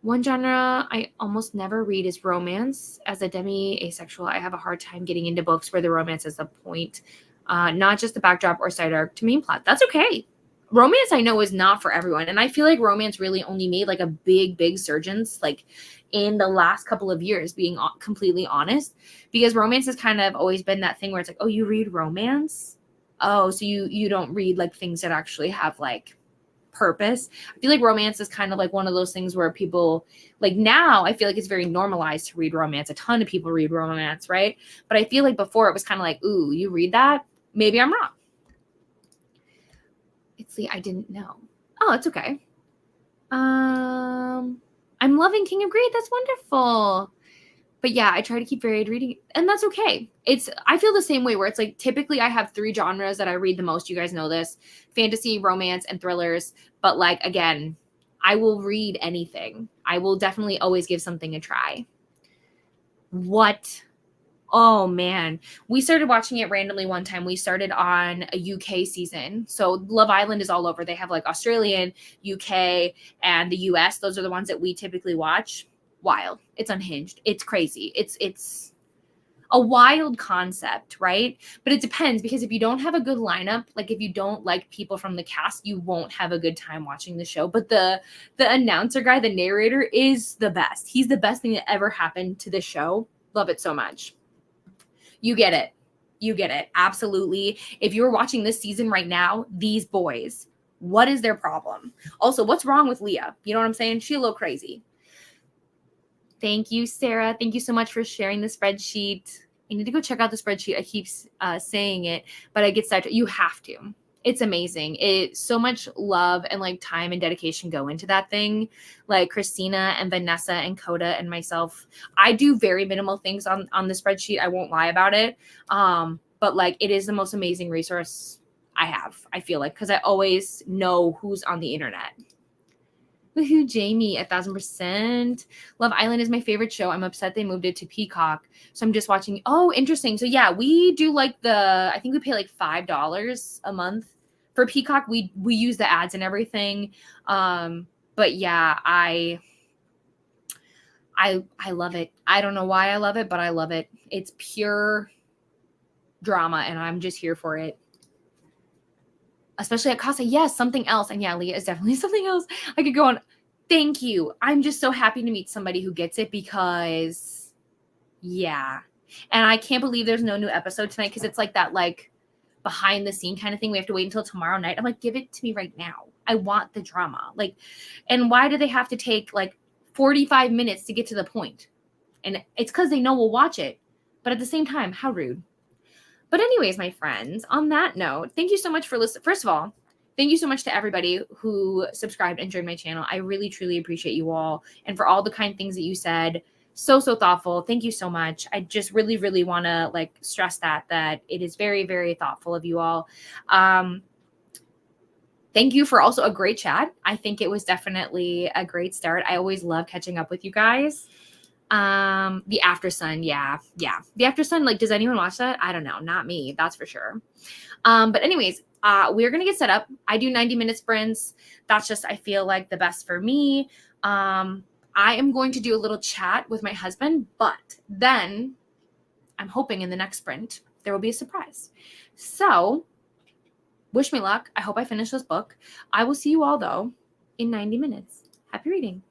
One genre I almost never read is romance. As a demi-asexual, I have a hard time getting into books where the romance is the point, not just the backdrop or side arc to main plot. That's okay. Romance I know is not for everyone, and I feel like romance really only made like a big surgence like in the last couple of years, being completely honest, because romance has kind of always been that thing where it's like, oh, you read romance? Oh, so you don't read like things that actually have like purpose. I feel like romance is kind of like one of those things where people like now I feel like it's very normalized to read romance. A ton of people read romance, right? But I feel like before it was kind of like, ooh, you read that? Maybe I'm wrong. It's the I didn't know. Oh, it's okay. I'm loving King of Greed. That's wonderful. But yeah, I try to keep varied reading, and that's okay. I feel the same way where it's like typically I have 3 genres that I read the most. You guys know this: fantasy, romance, and thrillers. But like again, I will read anything. I will definitely always give something a try. What? Oh man, we started watching it randomly one time. We started on a UK season. So Love Island is all over. They have like Australian, UK, and the US. Those are the ones that we typically watch. Wild. It's unhinged. It's crazy. It's a wild concept, right? But it depends, because if you don't have a good lineup, like if you don't like people from the cast, you won't have a good time watching the show. But the announcer guy, the narrator, is the best. He's the best thing that ever happened to this show. Love it so much. You get it. You get it. Absolutely. If you're watching this season right now, these boys, what is their problem? Also, what's wrong with Leah? You know what I'm saying? She a little crazy. Thank you, Sarah. Thank you so much for sharing the spreadsheet. I need to go check out the spreadsheet. I keep saying it, but I get started. You have to. It's amazing. It so much love and like time and dedication go into that thing. Like Christina and Vanessa and Coda and myself, I do very minimal things on the spreadsheet. I won't lie about it. But like it is the most amazing resource I have. I feel like, because I always know who's on the internet. Woohoo, Jamie, 1000%. Love Island is my favorite show. I'm upset they moved it to Peacock. So I'm just watching. Oh, interesting. So yeah, we do like I think we pay like $5 a month for Peacock. We use the ads and everything. But yeah, I love it. I don't know why I love it, but I love it. It's pure drama and I'm just here for it. Especially at Casa. Yes, something else. And yeah, Leah is definitely something else. I could go on. Thank you. I'm just so happy to meet somebody who gets it, because yeah. And I can't believe there's no new episode tonight, because it's like that like behind the scene kind of thing. We have to wait until tomorrow night. I'm like, give it to me right now. I want the drama. Like, and why do they have to take like 45 minutes to get to the point? And it's because they know we'll watch it. But at the same time, how rude. But anyways, my friends, on that note, thank you so much for listening. First of all, thank you so much to everybody who subscribed and joined my channel. I really, truly appreciate you all. And for all the kind things that you said. So thoughtful. Thank you so much. I just really, really want to like stress that it is very, very thoughtful of you all. Thank you for also a great chat. I think it was definitely a great start. I always love catching up with you guys. The After Sun, yeah. The After Sun, like, does anyone watch that? I don't know, not me, that's for sure. But anyways, we're gonna get set up. I do 90-minute sprints. That's just, I feel like, the best for me. I am going to do a little chat with my husband, but then I'm hoping in the next sprint there will be a surprise. So wish me luck. I hope I finish this book. I will see you all though in 90 minutes. Happy reading.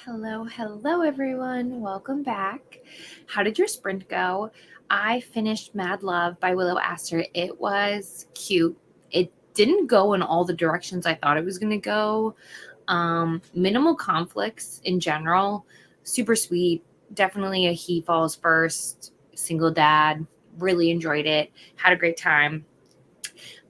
Hello, everyone. Welcome back. How did your sprint go? I finished Mad Love by Willow Astor. It was cute. It didn't go in all the directions I thought it was going to go. Minimal conflicts in general. Super sweet. Definitely a he falls first. Single dad. Really enjoyed it. Had a great time.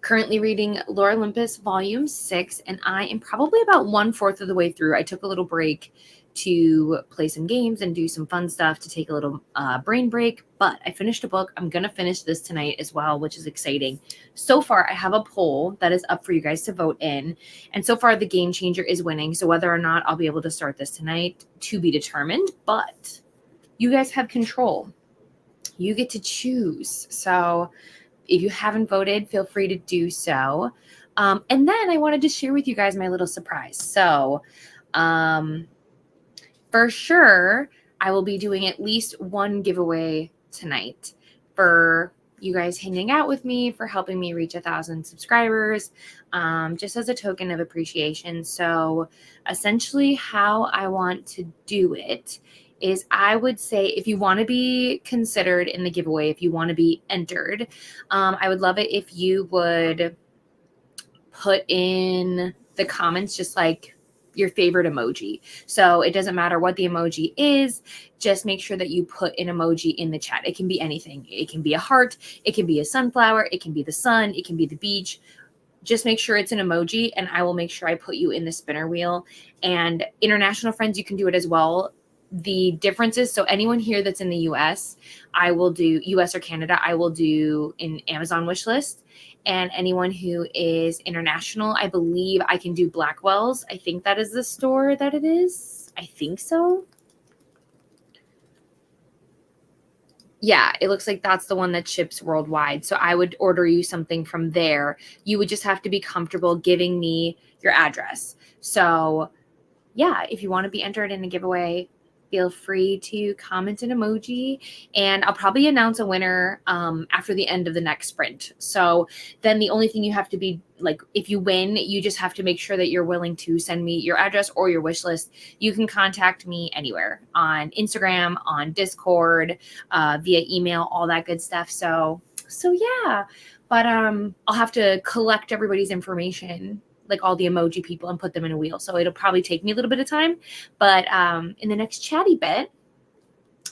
Currently reading Lore Olympus Volume 6, and I am probably about 1/4 of the way through. I took a little break to play some games and do some fun stuff to take a little brain break, but I finished a book. I'm going to finish this tonight as well, which is exciting. So far, I have a poll that is up for you guys to vote in, and so far the Game Changer is winning, so whether or not I'll be able to start this tonight, to be determined, but you guys have control. You get to choose. So if you haven't voted, feel free to do so. And then I wanted to share with you guys my little surprise. So for sure, I will be doing at least one giveaway tonight for you guys hanging out with me, for helping me reach 1,000 subscribers, just as a token of appreciation. So essentially how I want to do it is I would say if you want to be considered in the giveaway, if you want to be entered, I would love it if you would put in the comments just like your favorite emoji. So it doesn't matter what the emoji is, just make sure that you put an emoji in the chat. It can be anything. It can be a heart, it can be a sunflower, it can be the sun, it can be the beach. Just make sure it's an emoji and I will make sure I put you in the spinner wheel. And international friends, you can do it as well. The differences, so anyone here that's in the US, I will do US or Canada, I will do an Amazon wish list. And anyone who is international, I believe I can do Blackwell's. I think that is the store that it is. I think so. Yeah, it looks like that's the one that ships worldwide. So I would order you something from there. You would just have to be comfortable giving me your address. So yeah, if you want to be entered in a giveaway, feel free to comment an emoji, and I'll probably announce a winner after the end of the next sprint. So then the only thing you have to be like, if you win, you just have to make sure that you're willing to send me your address or your wish list. You can contact me anywhere on Instagram, on Discord, via email, all that good stuff. So yeah, but I'll have to collect everybody's information, like all the emoji people, and put them in a wheel. So it'll probably take me a little bit of time, but in the next chatty bit,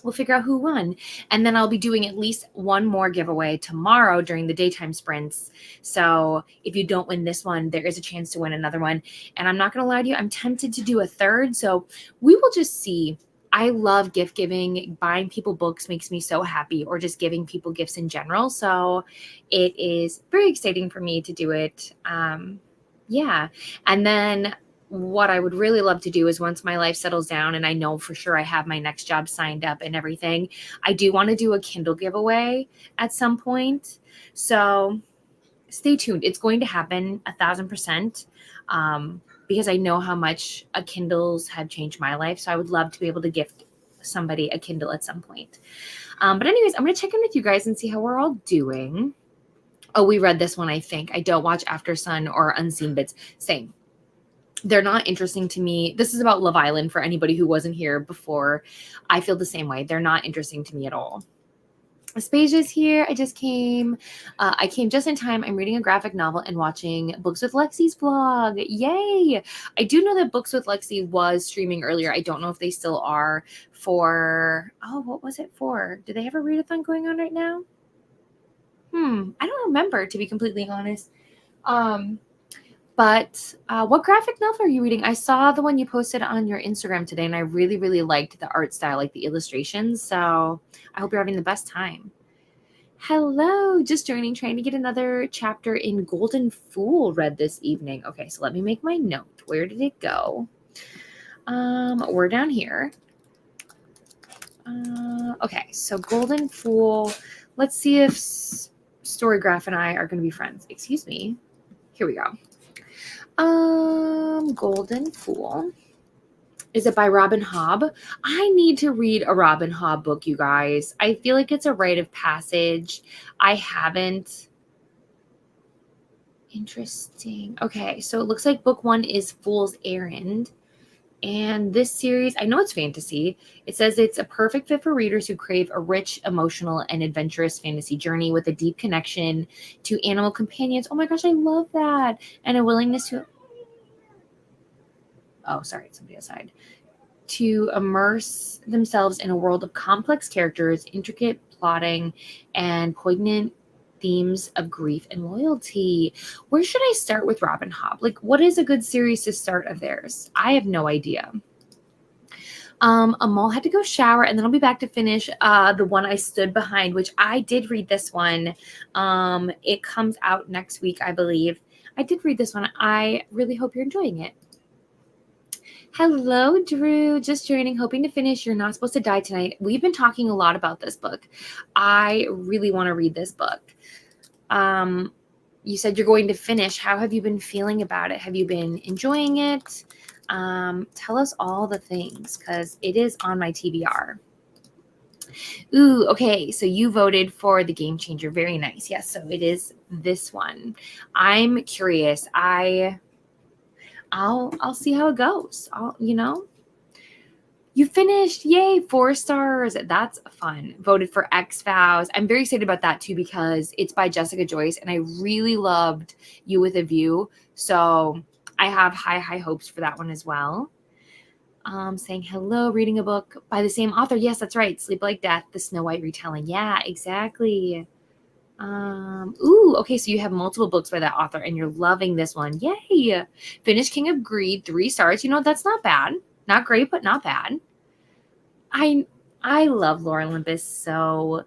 we'll figure out who won. And then I'll be doing at least one more giveaway tomorrow during the daytime sprints. So if you don't win this one, there is a chance to win another one. And I'm not going to lie to you, I'm tempted to do a third. So we will just see. I love gift giving. Buying people books makes me so happy, or just giving people gifts in general. So it is very exciting for me to do it. Yeah. And then what I would really love to do is, once my life settles down and I know for sure I have my next job signed up and everything, I do want to do a Kindle giveaway at some point. So stay tuned. It's going to happen 1,000%, because I know how much Kindles have changed my life. So I would love to be able to gift somebody a Kindle at some point. But anyways, I'm going to check in with you guys and see how we're all doing. Oh, we read this one, I think. I don't watch After Sun or Unseen Bits. Same. They're not interesting to me. This is about Love Island for anybody who wasn't here before. I feel the same way. They're not interesting to me at all. Aspasia's here. I just came. I came just in time. I'm reading a graphic novel and watching Books with Lexi's vlog. Yay! I do know that Books with Lexi was streaming earlier. I don't know if they still are for... Oh, what was it for? Do they have a readathon going on right now? I don't remember, to be completely honest. But what graphic novel are you reading? I saw the one you posted on your Instagram today, and I really, really liked the art style, like the illustrations. So I hope you're having the best time. Hello, just joining, trying to get another chapter in Golden Fool read this evening. Okay, so let me make my note. Where did it go? We're down here. Okay, so Golden Fool. Let's see if Storygraph and I are going to be friends. Excuse me. Here we go. Golden Fool. Is it by Robin Hobb? I need to read a Robin Hobb book, you guys. I feel like it's a rite of passage. I haven't. Interesting. Okay, so it looks like book 1 is Fool's Errand. And this series, I know it's fantasy. It says it's a perfect fit for readers who crave a rich, emotional, and adventurous fantasy journey with a deep connection to animal companions. Oh my gosh, I love that. And a willingness to... Oh, sorry, somebody aside. To immerse themselves in a world of complex characters, intricate plotting, and poignant themes of grief and loyalty. Where should I start with Robin Hobb? Like, what is a good series to start of theirs? I have no idea. Amal had to go shower, and then I'll be back to finish the one I stood behind, which I did read this one. It comes out next week, I believe. I did read this one. I really hope you're enjoying it. Hello, Drew. Just joining, hoping to finish You're Not Supposed to Die Tonight. We've been talking a lot about this book. I really want to read this book. You said you're going to finish. How have you been feeling about it? Have you been enjoying it? Tell us all the things, because it is on my TBR. Ooh, okay. So you voted for the Game Changer. Very nice. Yes, so it is this one. I'm curious. I'll see how it goes. You finished. Yay, 4 stars. That's fun. Voted for X-Files. I'm very excited about that too, because it's by Jessica Joyce, and I really loved You with a View. So I have high hopes for that one as well. Saying hello, reading a book by the same author. Yes, that's right. Sleep Like Death, the Snow White retelling. Yeah, exactly. Ooh, okay, so you have multiple books by that author and you're loving this one. Yay! Finish King of Greed, 3 stars. That's not bad. Not great, but not bad. I love Lore Olympus so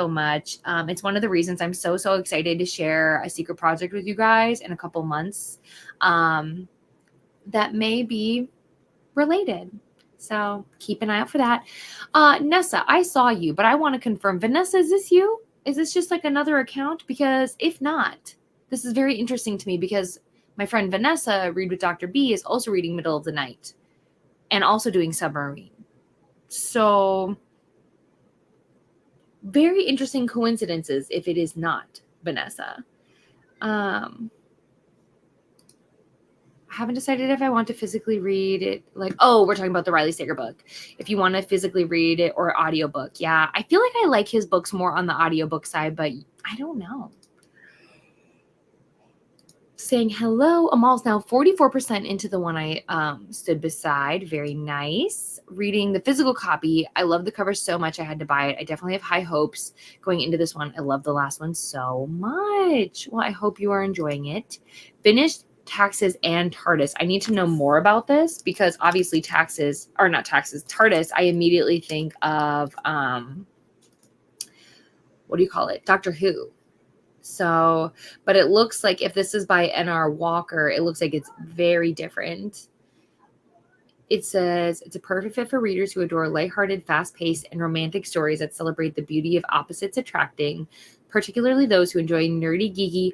much. It's one of the reasons I'm so excited to share a secret project with you guys in a couple months that may be related. So keep an eye out for that. Nessa, I saw you, but I want to confirm. Vanessa, is this you? Is this just like another account? Because if not, this is very interesting to me, because my friend Vanessa, Read with Dr. B, is also reading Middle of the Night and also doing Submarine. So very interesting coincidences if it is not Vanessa. I haven't decided if I want to physically read it. We're talking about the Riley Sager book. If you want to physically read it or audiobook. Yeah, I feel like I like his books more on the audiobook side, but I don't know. Saying hello. Amal's now 44% into the one I stood beside. Very nice. Reading the physical copy. I love the cover so much I had to buy it. I definitely have high hopes going into this one. I love the last one so much. Well, I hope you are enjoying it. Finished Taxes and TARDIS. I need to know more about this, because obviously TARDIS, I immediately think of what do you call it? Doctor Who. So, but it looks like if this is by N.R. Walker, it looks like it's very different. It says it's a perfect fit for readers who adore lighthearted, fast-paced, and romantic stories that celebrate the beauty of opposites attracting, particularly those who enjoy nerdy, geeky.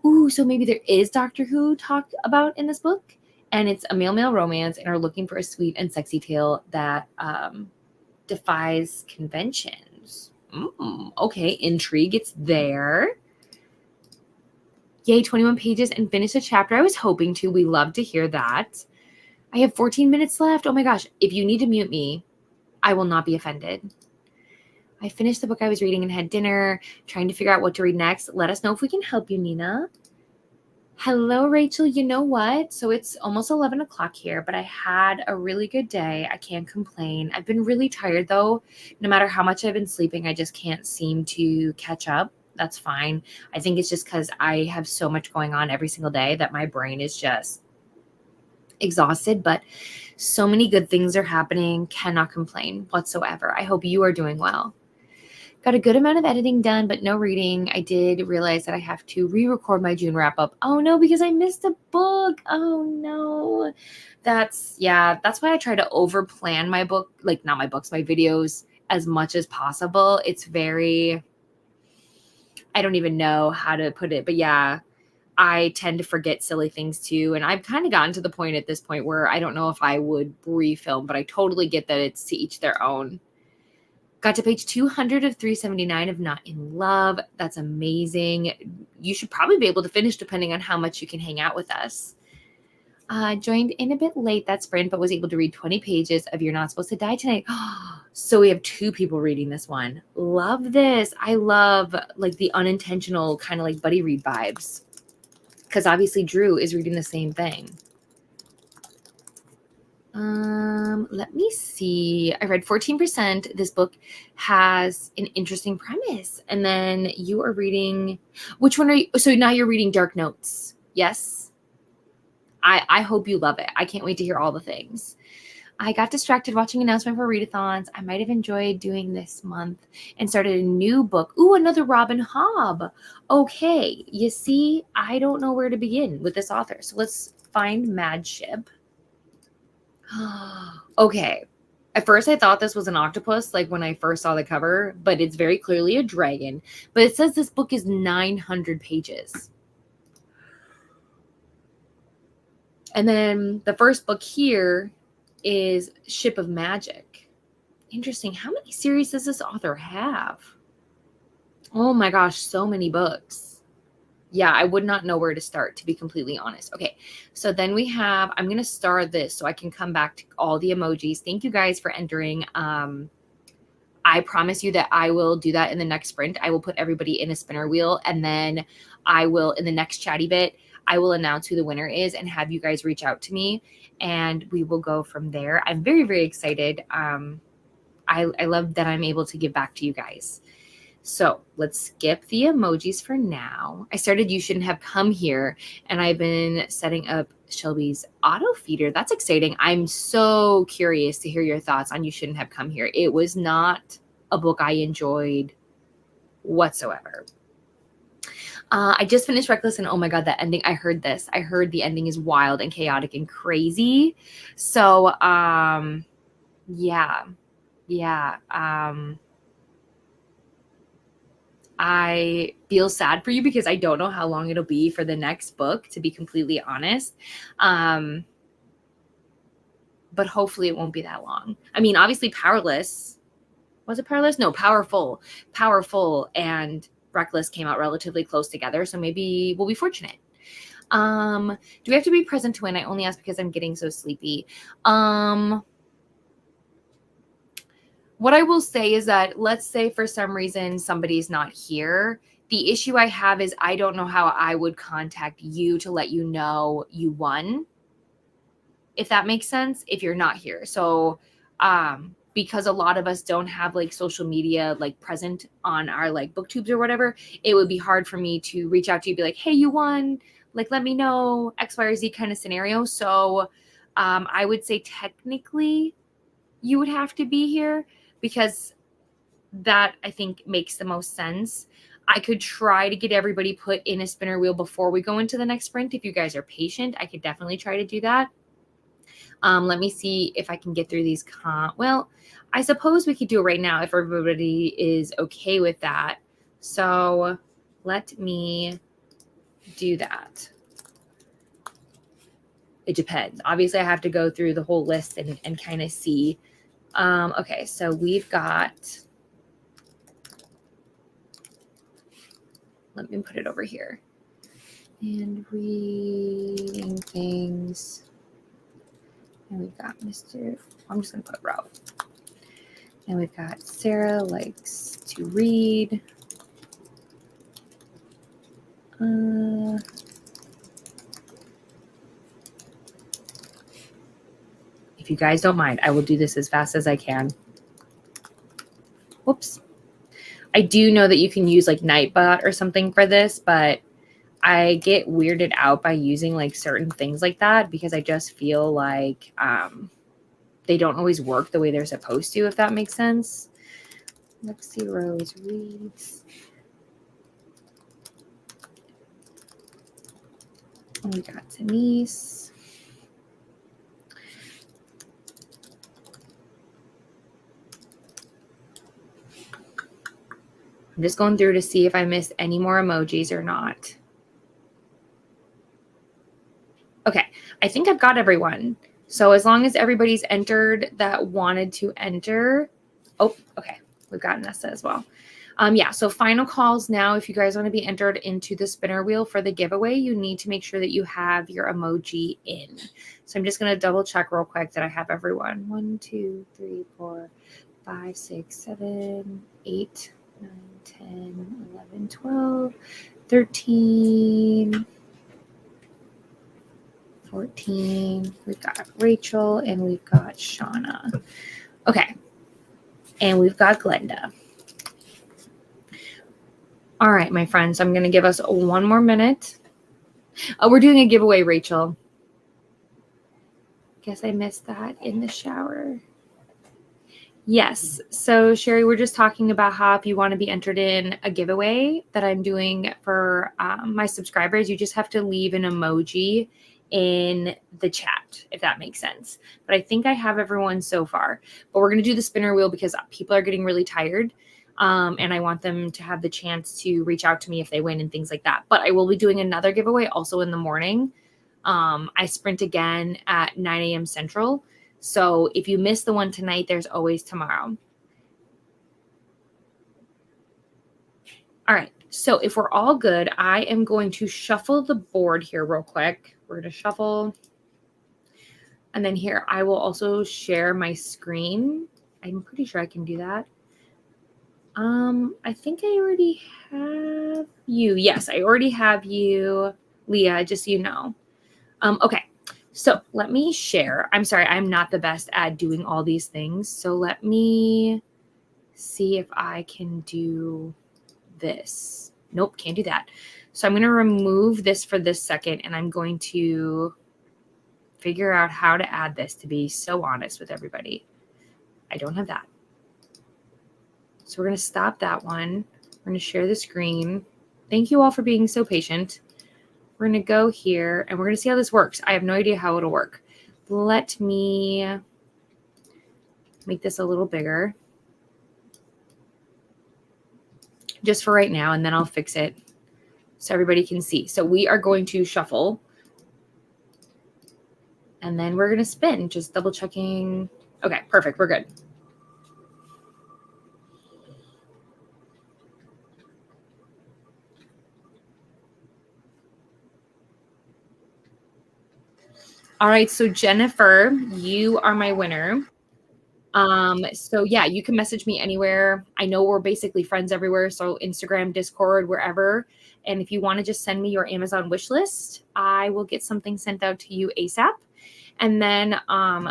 Ooh, so maybe there is Doctor Who talked about in this book, and it's a male-male romance, and are looking for a sweet and sexy tale that defies conventions. Okay, intrigue. It's there. Yay, 21 pages and finish a chapter. I was hoping to. We love to hear that. I have 14 minutes left. Oh my gosh. If you need to mute me, I will not be offended. I finished the book I was reading and had dinner, trying to figure out what to read next. Let us know if we can help you, Nina. Hello, Rachel. You know what? So it's almost 11 o'clock here, but I had a really good day. I can't complain. I've been really tired, though. No matter how much I've been sleeping, I just can't seem to catch up. That's fine. I think it's just because I have so much going on every single day that my brain is just exhausted, but so many good things are happening. Cannot complain whatsoever. I hope you are doing well. Got a good amount of editing done, but no reading. I did realize that I have to re-record my June wrap-up. Oh no, because I missed a book. Oh no. That's why I try to over-plan my book, not my books, my videos as much as possible. It's very... I don't even know how to put it, but yeah, I tend to forget silly things too. And I've kind of gotten to the point at this point where I don't know if I would refilm, but I totally get that it's to each their own. Got to page 200 of 379 of Not in Love. That's amazing. You should probably be able to finish depending on how much you can hang out with us. Joined in a bit late that sprint, but was able to read 20 pages of You're Not Supposed to Die Tonight. So we have 2 people reading this one. Love this. I love like the unintentional kind of like buddy read vibes, because obviously Drew is reading the same thing. Let me see. I read 14%. This book has an interesting premise. And then you are reading, which one are you? So now you're reading Dark Notes. Yes. I hope you love it. I can't wait to hear all the things. I got distracted watching announcement for readathons. I might have enjoyed doing this month and started a new book. Ooh, another Robin Hobb. Okay. You see, I don't know where to begin with this author. So let's find Madship. Okay. At first I thought this was an octopus, like when I first saw the cover, but it's very clearly a dragon. But it says this book is 900 pages. And then the first book here is Ship of Magic. Interesting. How many series does this author have? Oh my gosh, so many books. Yeah, I would not know where to start, to be completely honest. Okay, so then we have, I'm going to star this so I can come back to all the emojis. Thank you guys for entering. I promise you that I will do that in the next sprint. I will put everybody in a spinner wheel, and then I will, in the next chatty bit, I will announce who the winner is and have you guys reach out to me, and we will go from there. I'm very, very excited. I love that I'm able to give back to you guys. So let's skip the emojis for now. I started You Shouldn't Have Come Here, and I've been setting up Shelby's auto feeder. That's exciting. I'm so curious to hear your thoughts on You Shouldn't Have Come Here. It was not a book I enjoyed whatsoever. I just finished Reckless, and oh my God, that ending, I heard this. I heard the ending is wild and chaotic and crazy. So, yeah. I feel sad for you because I don't know how long it'll be for the next book, to be completely honest. But hopefully it won't be that long. I mean, obviously Powerless. Was it Powerless? No, Powerful. Powerful and Reckless came out relatively close together, so maybe we'll be fortunate. Do we have to be present to win? I only ask because I'm getting so sleepy. What I will say is that, let's say for some reason somebody's not here. The issue I have is I don't know how I would contact you to let you know you won, if that makes sense, if you're not here. So because a lot of us don't have like social media like present on our like booktubes or whatever, it would be hard for me to reach out to you, be like, hey, you won, like let me know, X, Y, or Z kind of scenario. So I would say technically you would have to be here, because that I think makes the most sense. I could try to get everybody put in a spinner wheel before we go into the next sprint. If you guys are patient, I could definitely try to do that. Let me see if I can get through these. Well, I suppose we could do it right now if everybody is okay with that. So let me do that. It depends. Obviously, I have to go through the whole list and kind of see. Okay, so we've got, let me put it over here. And reading things. And we've got I'm just going to put row. And we've got Sarah likes to read. If you guys don't mind, I will do this as fast as I can. Whoops. I do know that you can use like Nightbot or something for this, but I get weirded out by using like certain things like that because I just feel like they don't always work the way they're supposed to, if that makes sense. Lexi Rose reads. And we got Denise. I'm just going through to see if I missed any more emojis or not. Okay, I think I've got everyone. So as long as everybody's entered that wanted to enter. Oh, okay. We've got Nessa as well. Yeah, so final calls now. If you guys want to be entered into the spinner wheel for the giveaway, you need to make sure that you have your emoji in. So I'm just going to double check real quick that I have everyone. 1, 2, 3, 4, 5, 6, 7, 8, 9, 10, 11, 12, 13, 14. We've got Rachel and we've got Shauna. Okay. And we've got Glenda. All right, my friends, I'm going to give us one more minute. Oh, we're doing a giveaway, Rachel. Guess I missed that in the shower. Yes. So, Sherry, we're just talking about how if you want to be entered in a giveaway that I'm doing for my subscribers, you just have to leave an emoji in the chat, if that makes sense. But I think I have everyone so far. But we're going to do the spinner wheel because people are getting really tired. And I want them to have the chance to reach out to me if they win and things like that. But I will be doing another giveaway also in the morning. I sprint again at 9 a.m. Central. So if you miss the one tonight, there's always tomorrow. All right. So if we're all good, I am going to shuffle the board here real quick. We're going to shuffle. And then here, I will also share my screen. I'm pretty sure I can do that. I think I already have you. Yes, I already have you, Leah, just so you know. Okay. So let me share. I'm sorry, I'm not the best at doing all these things. So let me see if I can do this. Nope, can't do that. So I'm going to remove this for this second, and I'm going to figure out how to add this, to be so honest with everybody. I don't have that. So we're going to stop that one. We're going to share the screen. Thank you all for being so patient. We're going to go here and we're going to see how this works. I have no idea how it'll work. Let me make this a little bigger just for right now, and then I'll fix it so everybody can see. So we are going to shuffle and then we're going to spin, just double checking. Okay, perfect. We're good. All right, so Jennifer, you are my winner. So yeah, you can message me anywhere. I know we're basically friends everywhere, so Instagram, Discord, wherever. And if you want to just send me your Amazon wish list, I will get something sent out to you ASAP. And then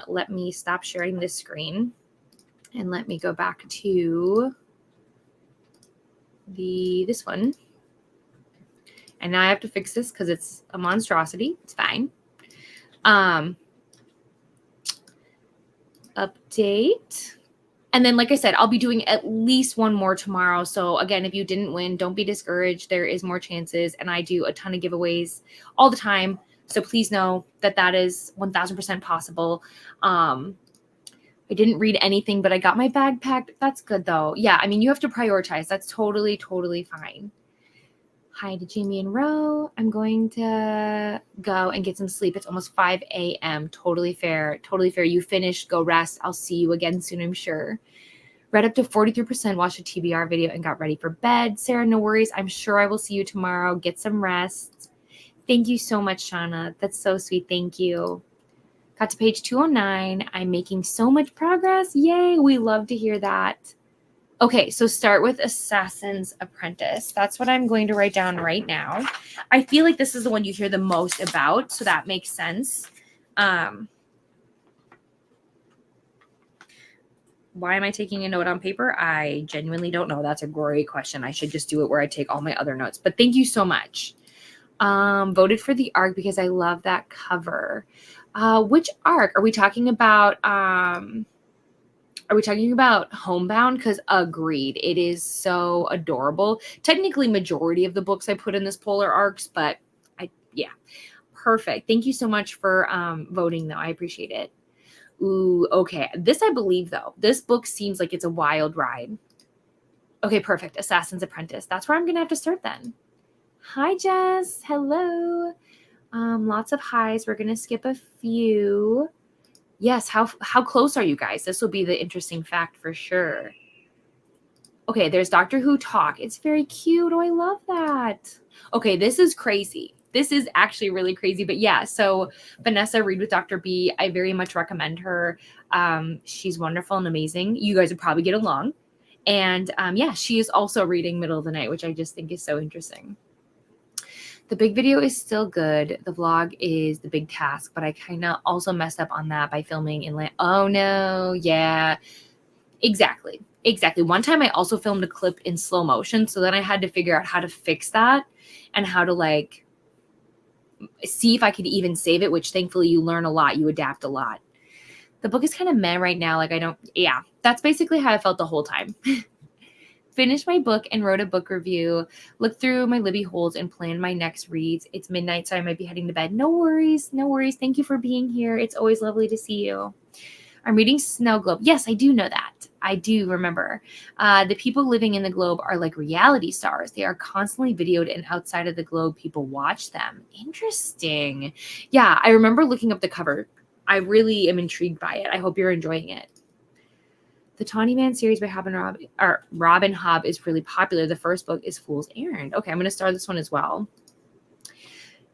let me stop sharing this screen and let me go back to this one. And now I have to fix this because it's a monstrosity. It's fine. Update. And then, like I said, I'll be doing at least one more tomorrow. So again, if you didn't win, don't be discouraged. There is more chances. And I do a ton of giveaways all the time. So please know that that is 1000% possible. I didn't read anything, but I got my bag packed. That's good though. Yeah, I mean, you have to prioritize. That's totally, totally fine. Hi to Jamie and Ro. I'm going to go and get some sleep. It's almost 5 a.m. Totally fair. Totally fair. You finished. Go rest. I'll see you again soon, I'm sure. Read up to 43%, watched a TBR video, and got ready for bed. Sarah, no worries. I'm sure I will see you tomorrow. Get some rest. Thank you so much, Shauna. That's so sweet. Thank you. Got to page 209. I'm making so much progress. Yay. We love to hear that. Okay, so start with Assassin's Apprentice. That's what I'm going to write down right now. I feel like this is the one you hear the most about, so that makes sense. Why am I taking a note on paper? I genuinely don't know. That's a great question. I should just do it where I take all my other notes. But thank you so much. Voted for the ARC because I love that cover. Which ARC? Are we talking about... Are we talking about Homebound? Because agreed, it is so adorable. Technically, majority of the books I put in this polar arcs, but yeah, perfect. Thank you so much for voting, though. I appreciate it. Ooh, okay. This I believe, though. This book seems like it's a wild ride. Okay, perfect. Assassin's Apprentice. That's where I'm going to have to start then. Hi, Jess. Hello. Lots of highs. We're going to skip a few. Yes, how close are you guys? This will be the interesting fact for sure. Okay, there's Doctor Who Talk. It's very cute. Oh, I love that. Okay, this is crazy. This is actually really crazy. But yeah, so Vanessa Read with Dr. B, I very much recommend her. She's wonderful and amazing. You guys would probably get along. And yeah, she is also reading Middle of the Night, which I just think is so interesting. The big video is still good. The vlog is the big task, but I kind of also messed up on that by filming in land. Oh no, yeah, exactly. Exactly. One time I also filmed a clip in slow motion, so then I had to figure out how to fix that and how to like see if I could even save it, which thankfully you learn a lot, you adapt a lot. The book is kind of meh right now. Like yeah, that's basically how I felt the whole time. Finished my book and wrote a book review, looked through my Libby holes and planned my next reads. It's midnight, so I might be heading to bed. No worries. No worries. Thank you for being here. It's always lovely to see you. I'm reading Snow Globe. Yes, I do know that. I do remember. The people living in the globe are like reality stars. They are constantly videoed, and outside of the globe, people watch them. Interesting. Yeah, I remember looking up the cover. I really am intrigued by it. I hope you're enjoying it. The Tawny Man series by Robin Hobb is really popular. The first book is Fool's Errand. Okay, I'm going to start this one as well.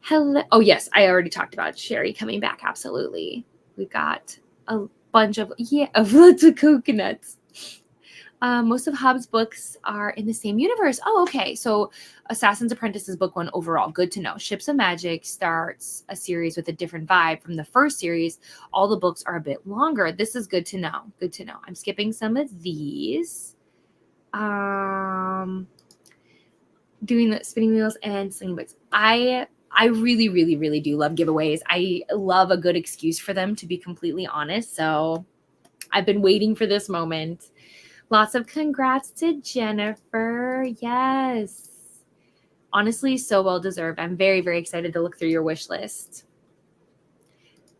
Hello. Oh, yes, I already talked about Sherry coming back. Absolutely. We've got a bunch of lots of coconuts. Most of Hobbs' books are in the same universe. Oh, okay. So Assassin's Apprentice is book one overall. Good to know. Ships of Magic starts a series with a different vibe from the first series. All the books are a bit longer. This is good to know. Good to know. I'm skipping some of these. Doing the spinning wheels and slinging books. I really, really, really do love giveaways. I love a good excuse for them, to be completely honest. So I've been waiting for this moment. Lots of congrats to Jennifer. Yes. Honestly, so well deserved. I'm very, very excited to look through your wish list.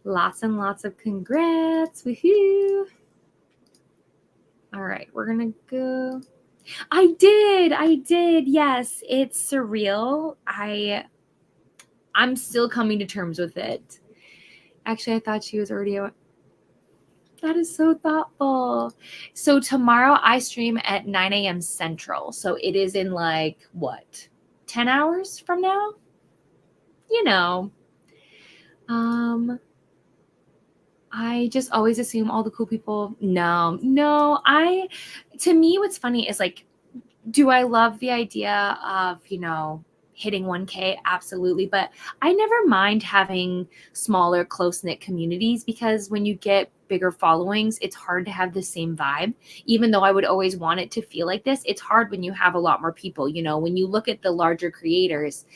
Lots and lots of congrats. Woohoo. All right, we're going to go. I did. Yes, it's surreal. I'm still coming to terms with it. Actually, I thought she was already out. That is so thoughtful. So tomorrow I stream at 9 a.m. Central. So it is in like, what, 10 hours from now? You know, I just always assume all the cool people. No, to me, what's funny is like, do I love the idea of, hitting 1K? Absolutely. But I never mind having smaller, close-knit communities, because when you get bigger followings, it's hard to have the same vibe. Even though I would always want it to feel like this, it's hard when you have a lot more people. When you look at the larger creators,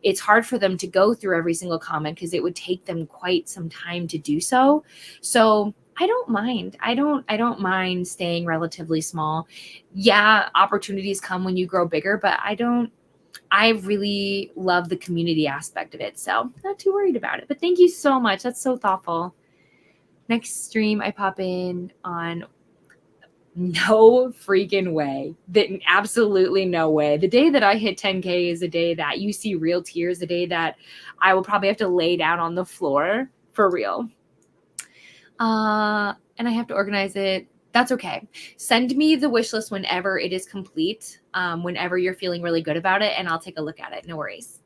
it's hard for them to go through every single comment because it would take them quite some time to do so. So I don't mind. I don't mind staying relatively small. Yeah, opportunities come when you grow bigger, but I really love the community aspect of it. So not too worried about it. But thank you so much. That's so thoughtful. Next stream I pop in on. No freaking way. Absolutely no way. The day that I hit 10K is the day that you see real tears, the day that I will probably have to lay down on the floor for real. And I have to organize it. That's okay. Send me the wish list whenever it is complete, whenever you're feeling really good about it, and I'll take a look at it. No worries.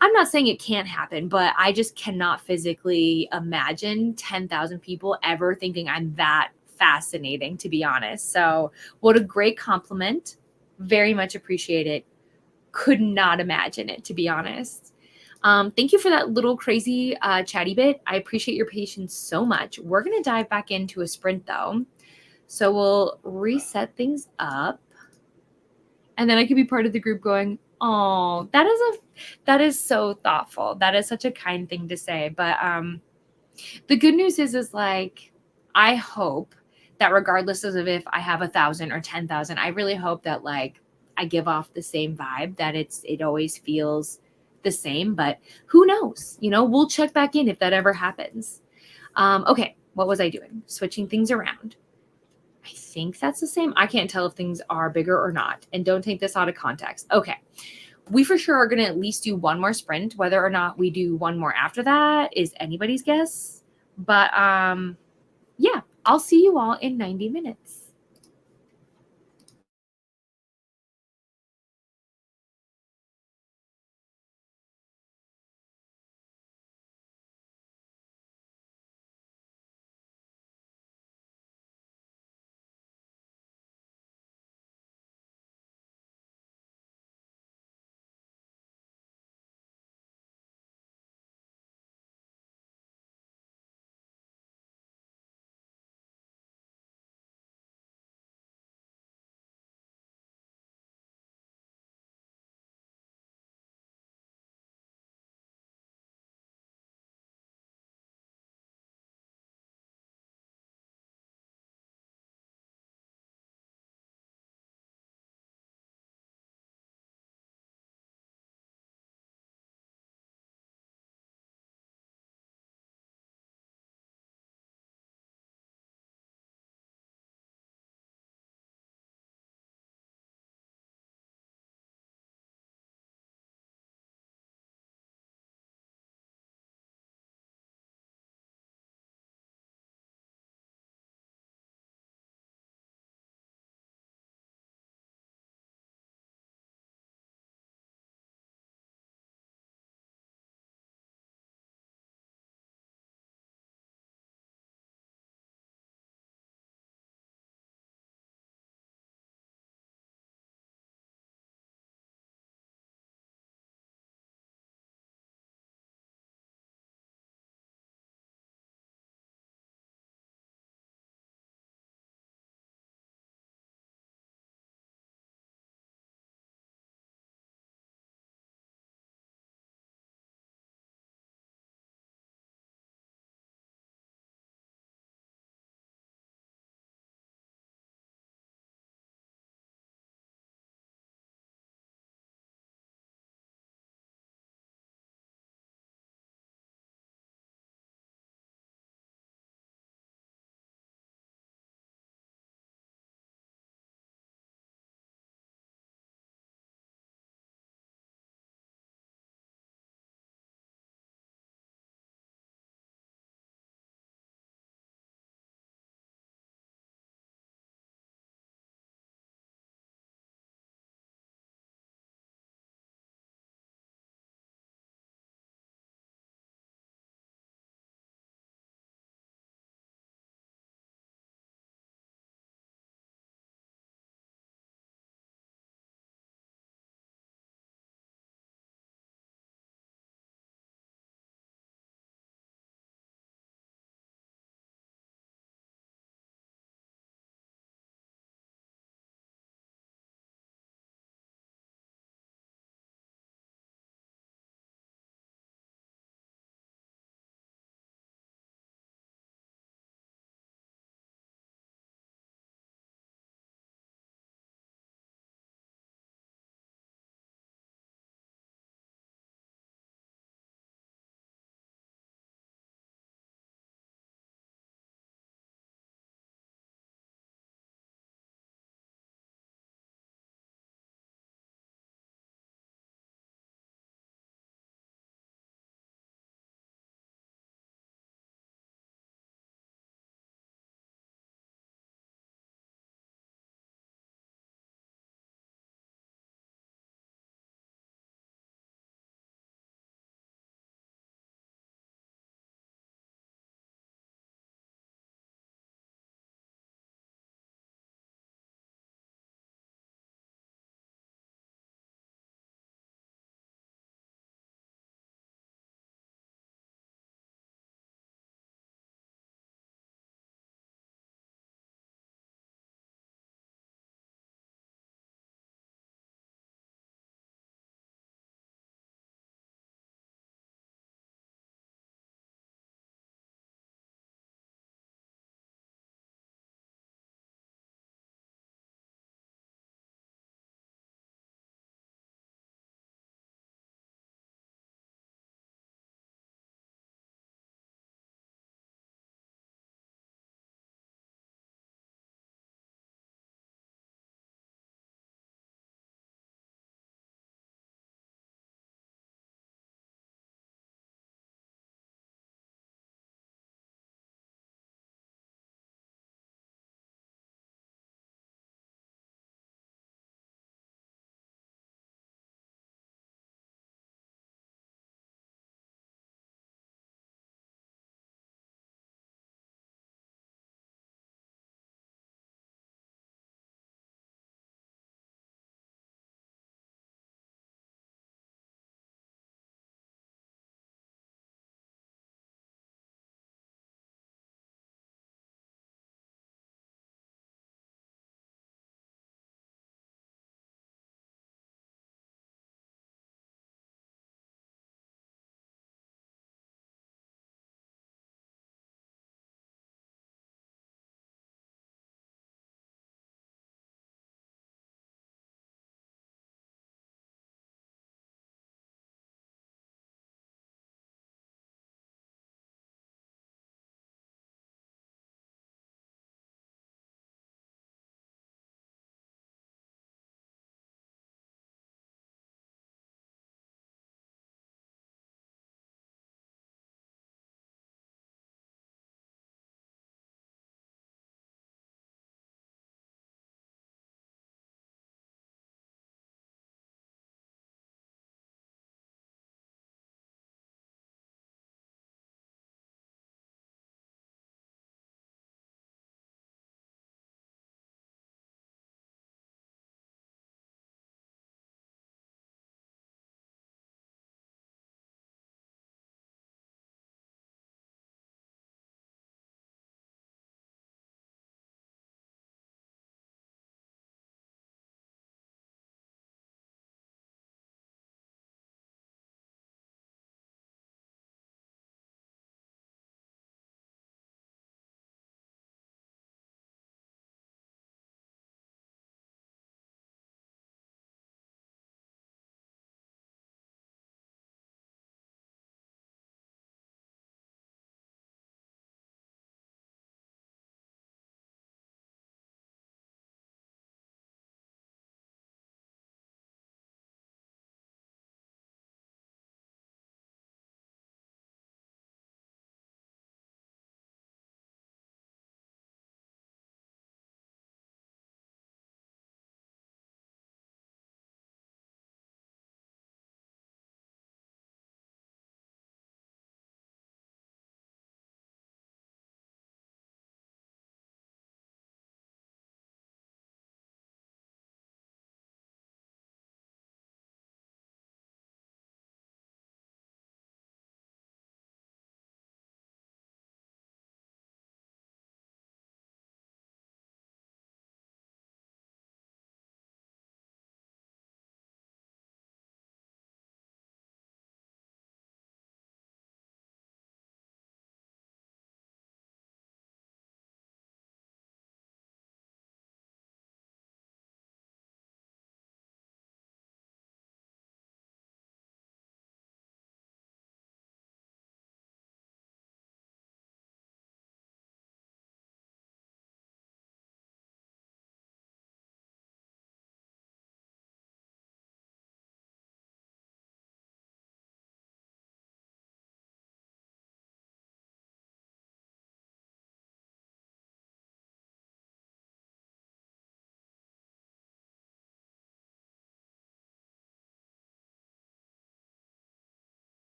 I'm not saying it can't happen, but I just cannot physically imagine 10,000 people ever thinking I'm that fascinating, to be honest. So what a great compliment. Very much appreciate it. Could not imagine it, to be honest. Thank you for that little crazy chatty bit. I appreciate your patience so much. We're going to dive back into a sprint, though. So we'll reset things up. And then I could be part of the group going, oh, that is so thoughtful. That is such a kind thing to say. But the good news is like, I hope that regardless of if I have 1,000 or 10,000, I really hope that like I give off the same vibe, that it always feels the same. But who knows? We'll check back in if that ever happens. Okay, what was I doing? Switching things around. I think that's the same. I can't tell if things are bigger or not. And don't take this out of context. Okay. We for sure are going to at least do one more sprint. Whether or not we do one more after that is anybody's guess. But yeah, I'll see you all in 90 minutes.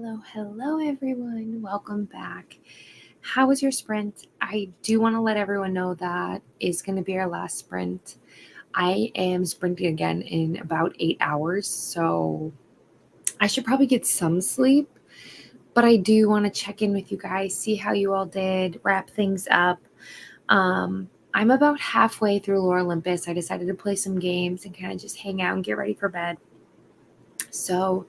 Hello, everyone. Welcome back. How was your sprint? I do want to let everyone know that is going to be our last sprint. I am sprinting again in about 8 hours, so I should probably get some sleep, but I do want to check in with you guys, see how you all did, wrap things up. I'm about halfway through Lore Olympus. I decided to play some games and kind of just hang out and get ready for bed. So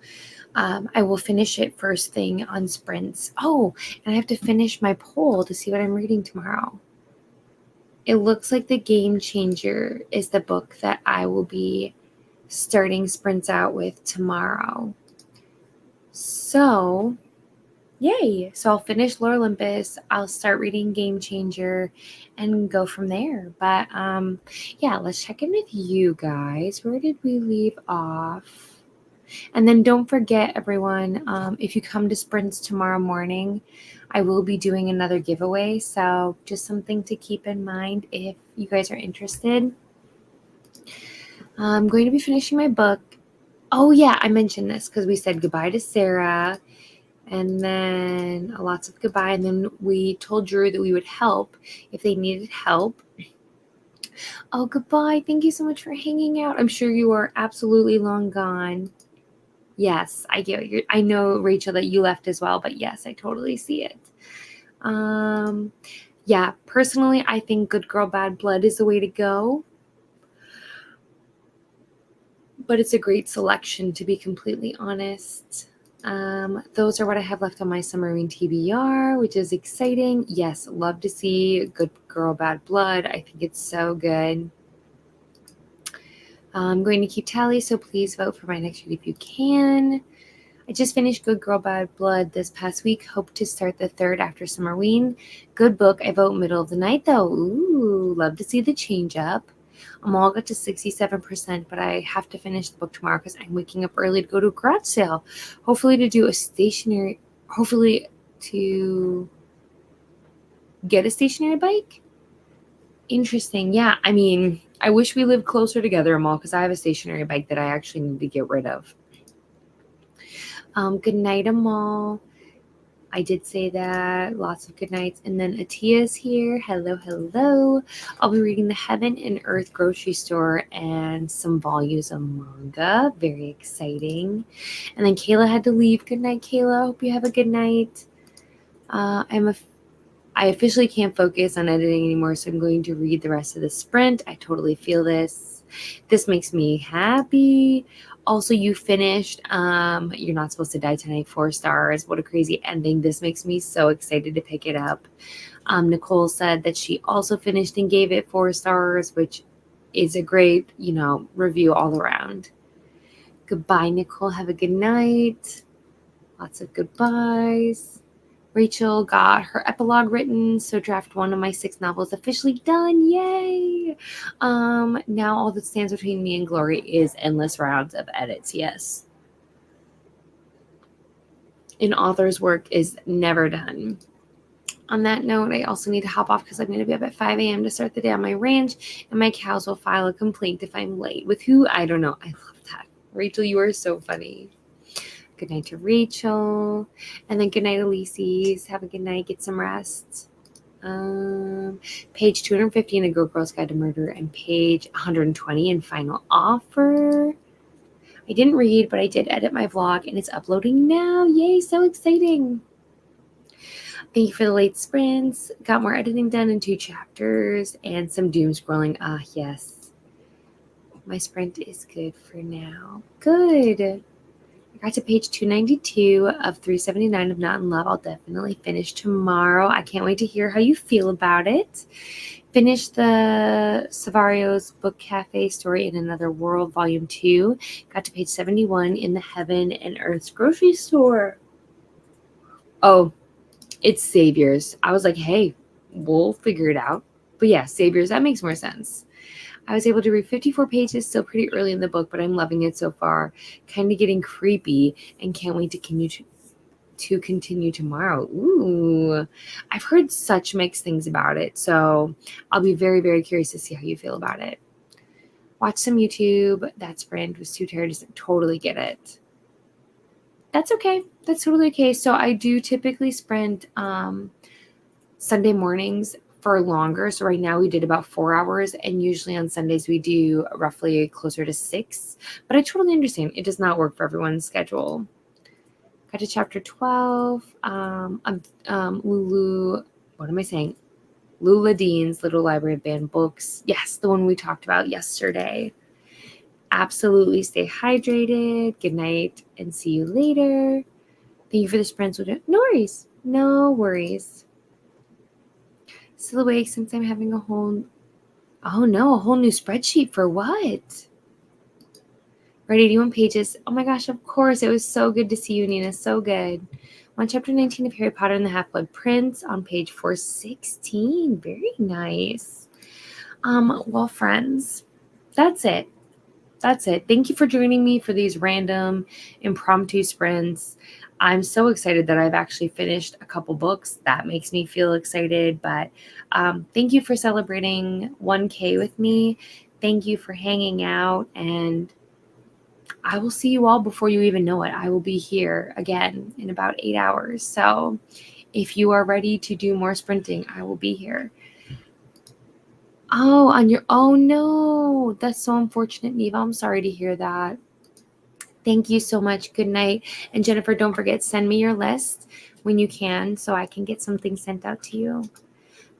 I will finish it first thing on sprints. Oh, and I have to finish my poll to see what I'm reading tomorrow. It looks like The Game Changer is the book that I will be starting sprints out with tomorrow. So, yay. So I'll finish Lore Olympus. I'll start reading Game Changer and go from there. But yeah, let's check in with you guys. Where did we leave off? And then don't forget, everyone, if you come to sprints tomorrow morning, I will be doing another giveaway. So just something to keep in mind if you guys are interested. I'm going to be finishing my book. Oh, yeah, I mentioned this because we said goodbye to Sarah and then lots of goodbye. And then we told Drew that we would help if they needed help. Oh, goodbye. Thank you so much for hanging out. I'm sure you are absolutely long gone. Yes, I get you. I know, Rachel, that you left as well, but yes, I totally see it. Yeah, personally, I think Good Girl, Bad Blood is the way to go. But it's a great selection, to be completely honest. Those are what I have left on my summer reading TBR, which is exciting. Yes, love to see Good Girl, Bad Blood. I think it's so good. I'm going to keep tally, so please vote for my next read if you can. I just finished Good Girl, Bad Blood this past week. Hope to start the third after Summerween. Good book. I vote middle of the night, though. Ooh, love to see the change up. I'm all got to 67%, but I have to finish the book tomorrow because I'm waking up early to go to a garage sale. Hopefully to get a stationary bike. Interesting. Yeah, I mean, I wish we lived closer together, Amal, because I have a stationary bike that I actually need to get rid of. Good night, Amal. I did say that. Lots of good nights. And then Atia's here. Hello, hello. I'll be reading the Heaven and Earth grocery store and some volumes of manga. Very exciting. And then Kayla had to leave. Good night, Kayla. Hope you have a good night. I officially can't focus on editing anymore, so I'm going to read the rest of the sprint. I totally feel this. This makes me happy. Also, you finished You're Not Supposed to Die Tonight, 4 stars. What a crazy ending. This makes me so excited to pick it up. Nicole said that she also finished and gave it 4 stars, which is a great, review all around. Goodbye, Nicole. Have a good night. Lots of goodbyes. Rachel got her epilogue written, so draft 1 of my 6 novels officially done. Yay! Now all that stands between me and glory is endless rounds of edits. Yes. An author's work is never done. On that note, I also need to hop off because I'm going to be up at 5 a.m. to start the day on my ranch, and my cows will file a complaint if I'm late. With who? I don't know. I love that. Rachel, you are so funny. Good night to Rachel. And then good night, Elise's. Have a good night. Get some rest. Page 250 in A Go Girl's Guide to Murder and page 120 in Final Offer. I didn't read, but I did edit my vlog, and it's uploading now. Yay, so exciting. Thank you for the late sprints. Got more editing done in 2 chapters and some doom scrolling. Ah, yes. My sprint is good for now. Good. I got to page 292 of 379 of Not in Love. I'll definitely finish tomorrow. I can't wait to hear how you feel about it. Finished the Savario's Book Cafe Story in Another World, Volume 2. Got to page 71 in the Heaven and Earth's grocery store. Oh, it's Saviors. I was like, hey, we'll figure it out. But yeah, Saviors, that makes more sense. I was able to read 54 pages, still pretty early in the book, but I'm loving it so far. Kind of getting creepy and can't wait to continue tomorrow. Ooh, I've heard such mixed things about it, so I'll be very, very curious to see how you feel about it. Watch some YouTube. That sprint was too tired to totally get it. That's okay. That's totally okay. So I do typically sprint Sunday mornings for longer. So right now we did about 4 hours, and usually on Sundays we do roughly closer to 6. But I totally understand. It does not work for everyone's schedule. Got to chapter 12. Lulu, what am I saying? Lula Dean's Little Library of Banned Books. Yes, the one we talked about yesterday. Absolutely stay hydrated. Good night and see you later. Thank you for the sprints. No worries. No worries. Still awake since I'm having a whole new spreadsheet for what? Read 81 pages. Oh my gosh, of course. It was so good to see you, Nina. So good. On chapter 19 of Harry Potter and the Half-Blood Prince on page 416. Very nice. Well, friends, that's it. That's it. Thank you for joining me for these random impromptu sprints. I'm so excited that I've actually finished a couple books. That makes me feel excited. But thank you for celebrating 1K with me. Thank you for hanging out. And I will see you all before you even know it. I will be here again in about 8 hours. So if you are ready to do more sprinting, I will be here. Oh no, that's so unfortunate, Neva. I'm sorry to hear that. Thank you so much. Good night. And Jennifer, don't forget, send me your list when you can so I can get something sent out to you.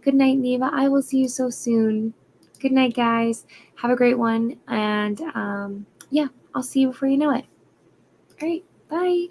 Good night, Neva. I will see you so soon. Good night, guys. Have a great one. And yeah, I'll see you before you know it. All right. Bye.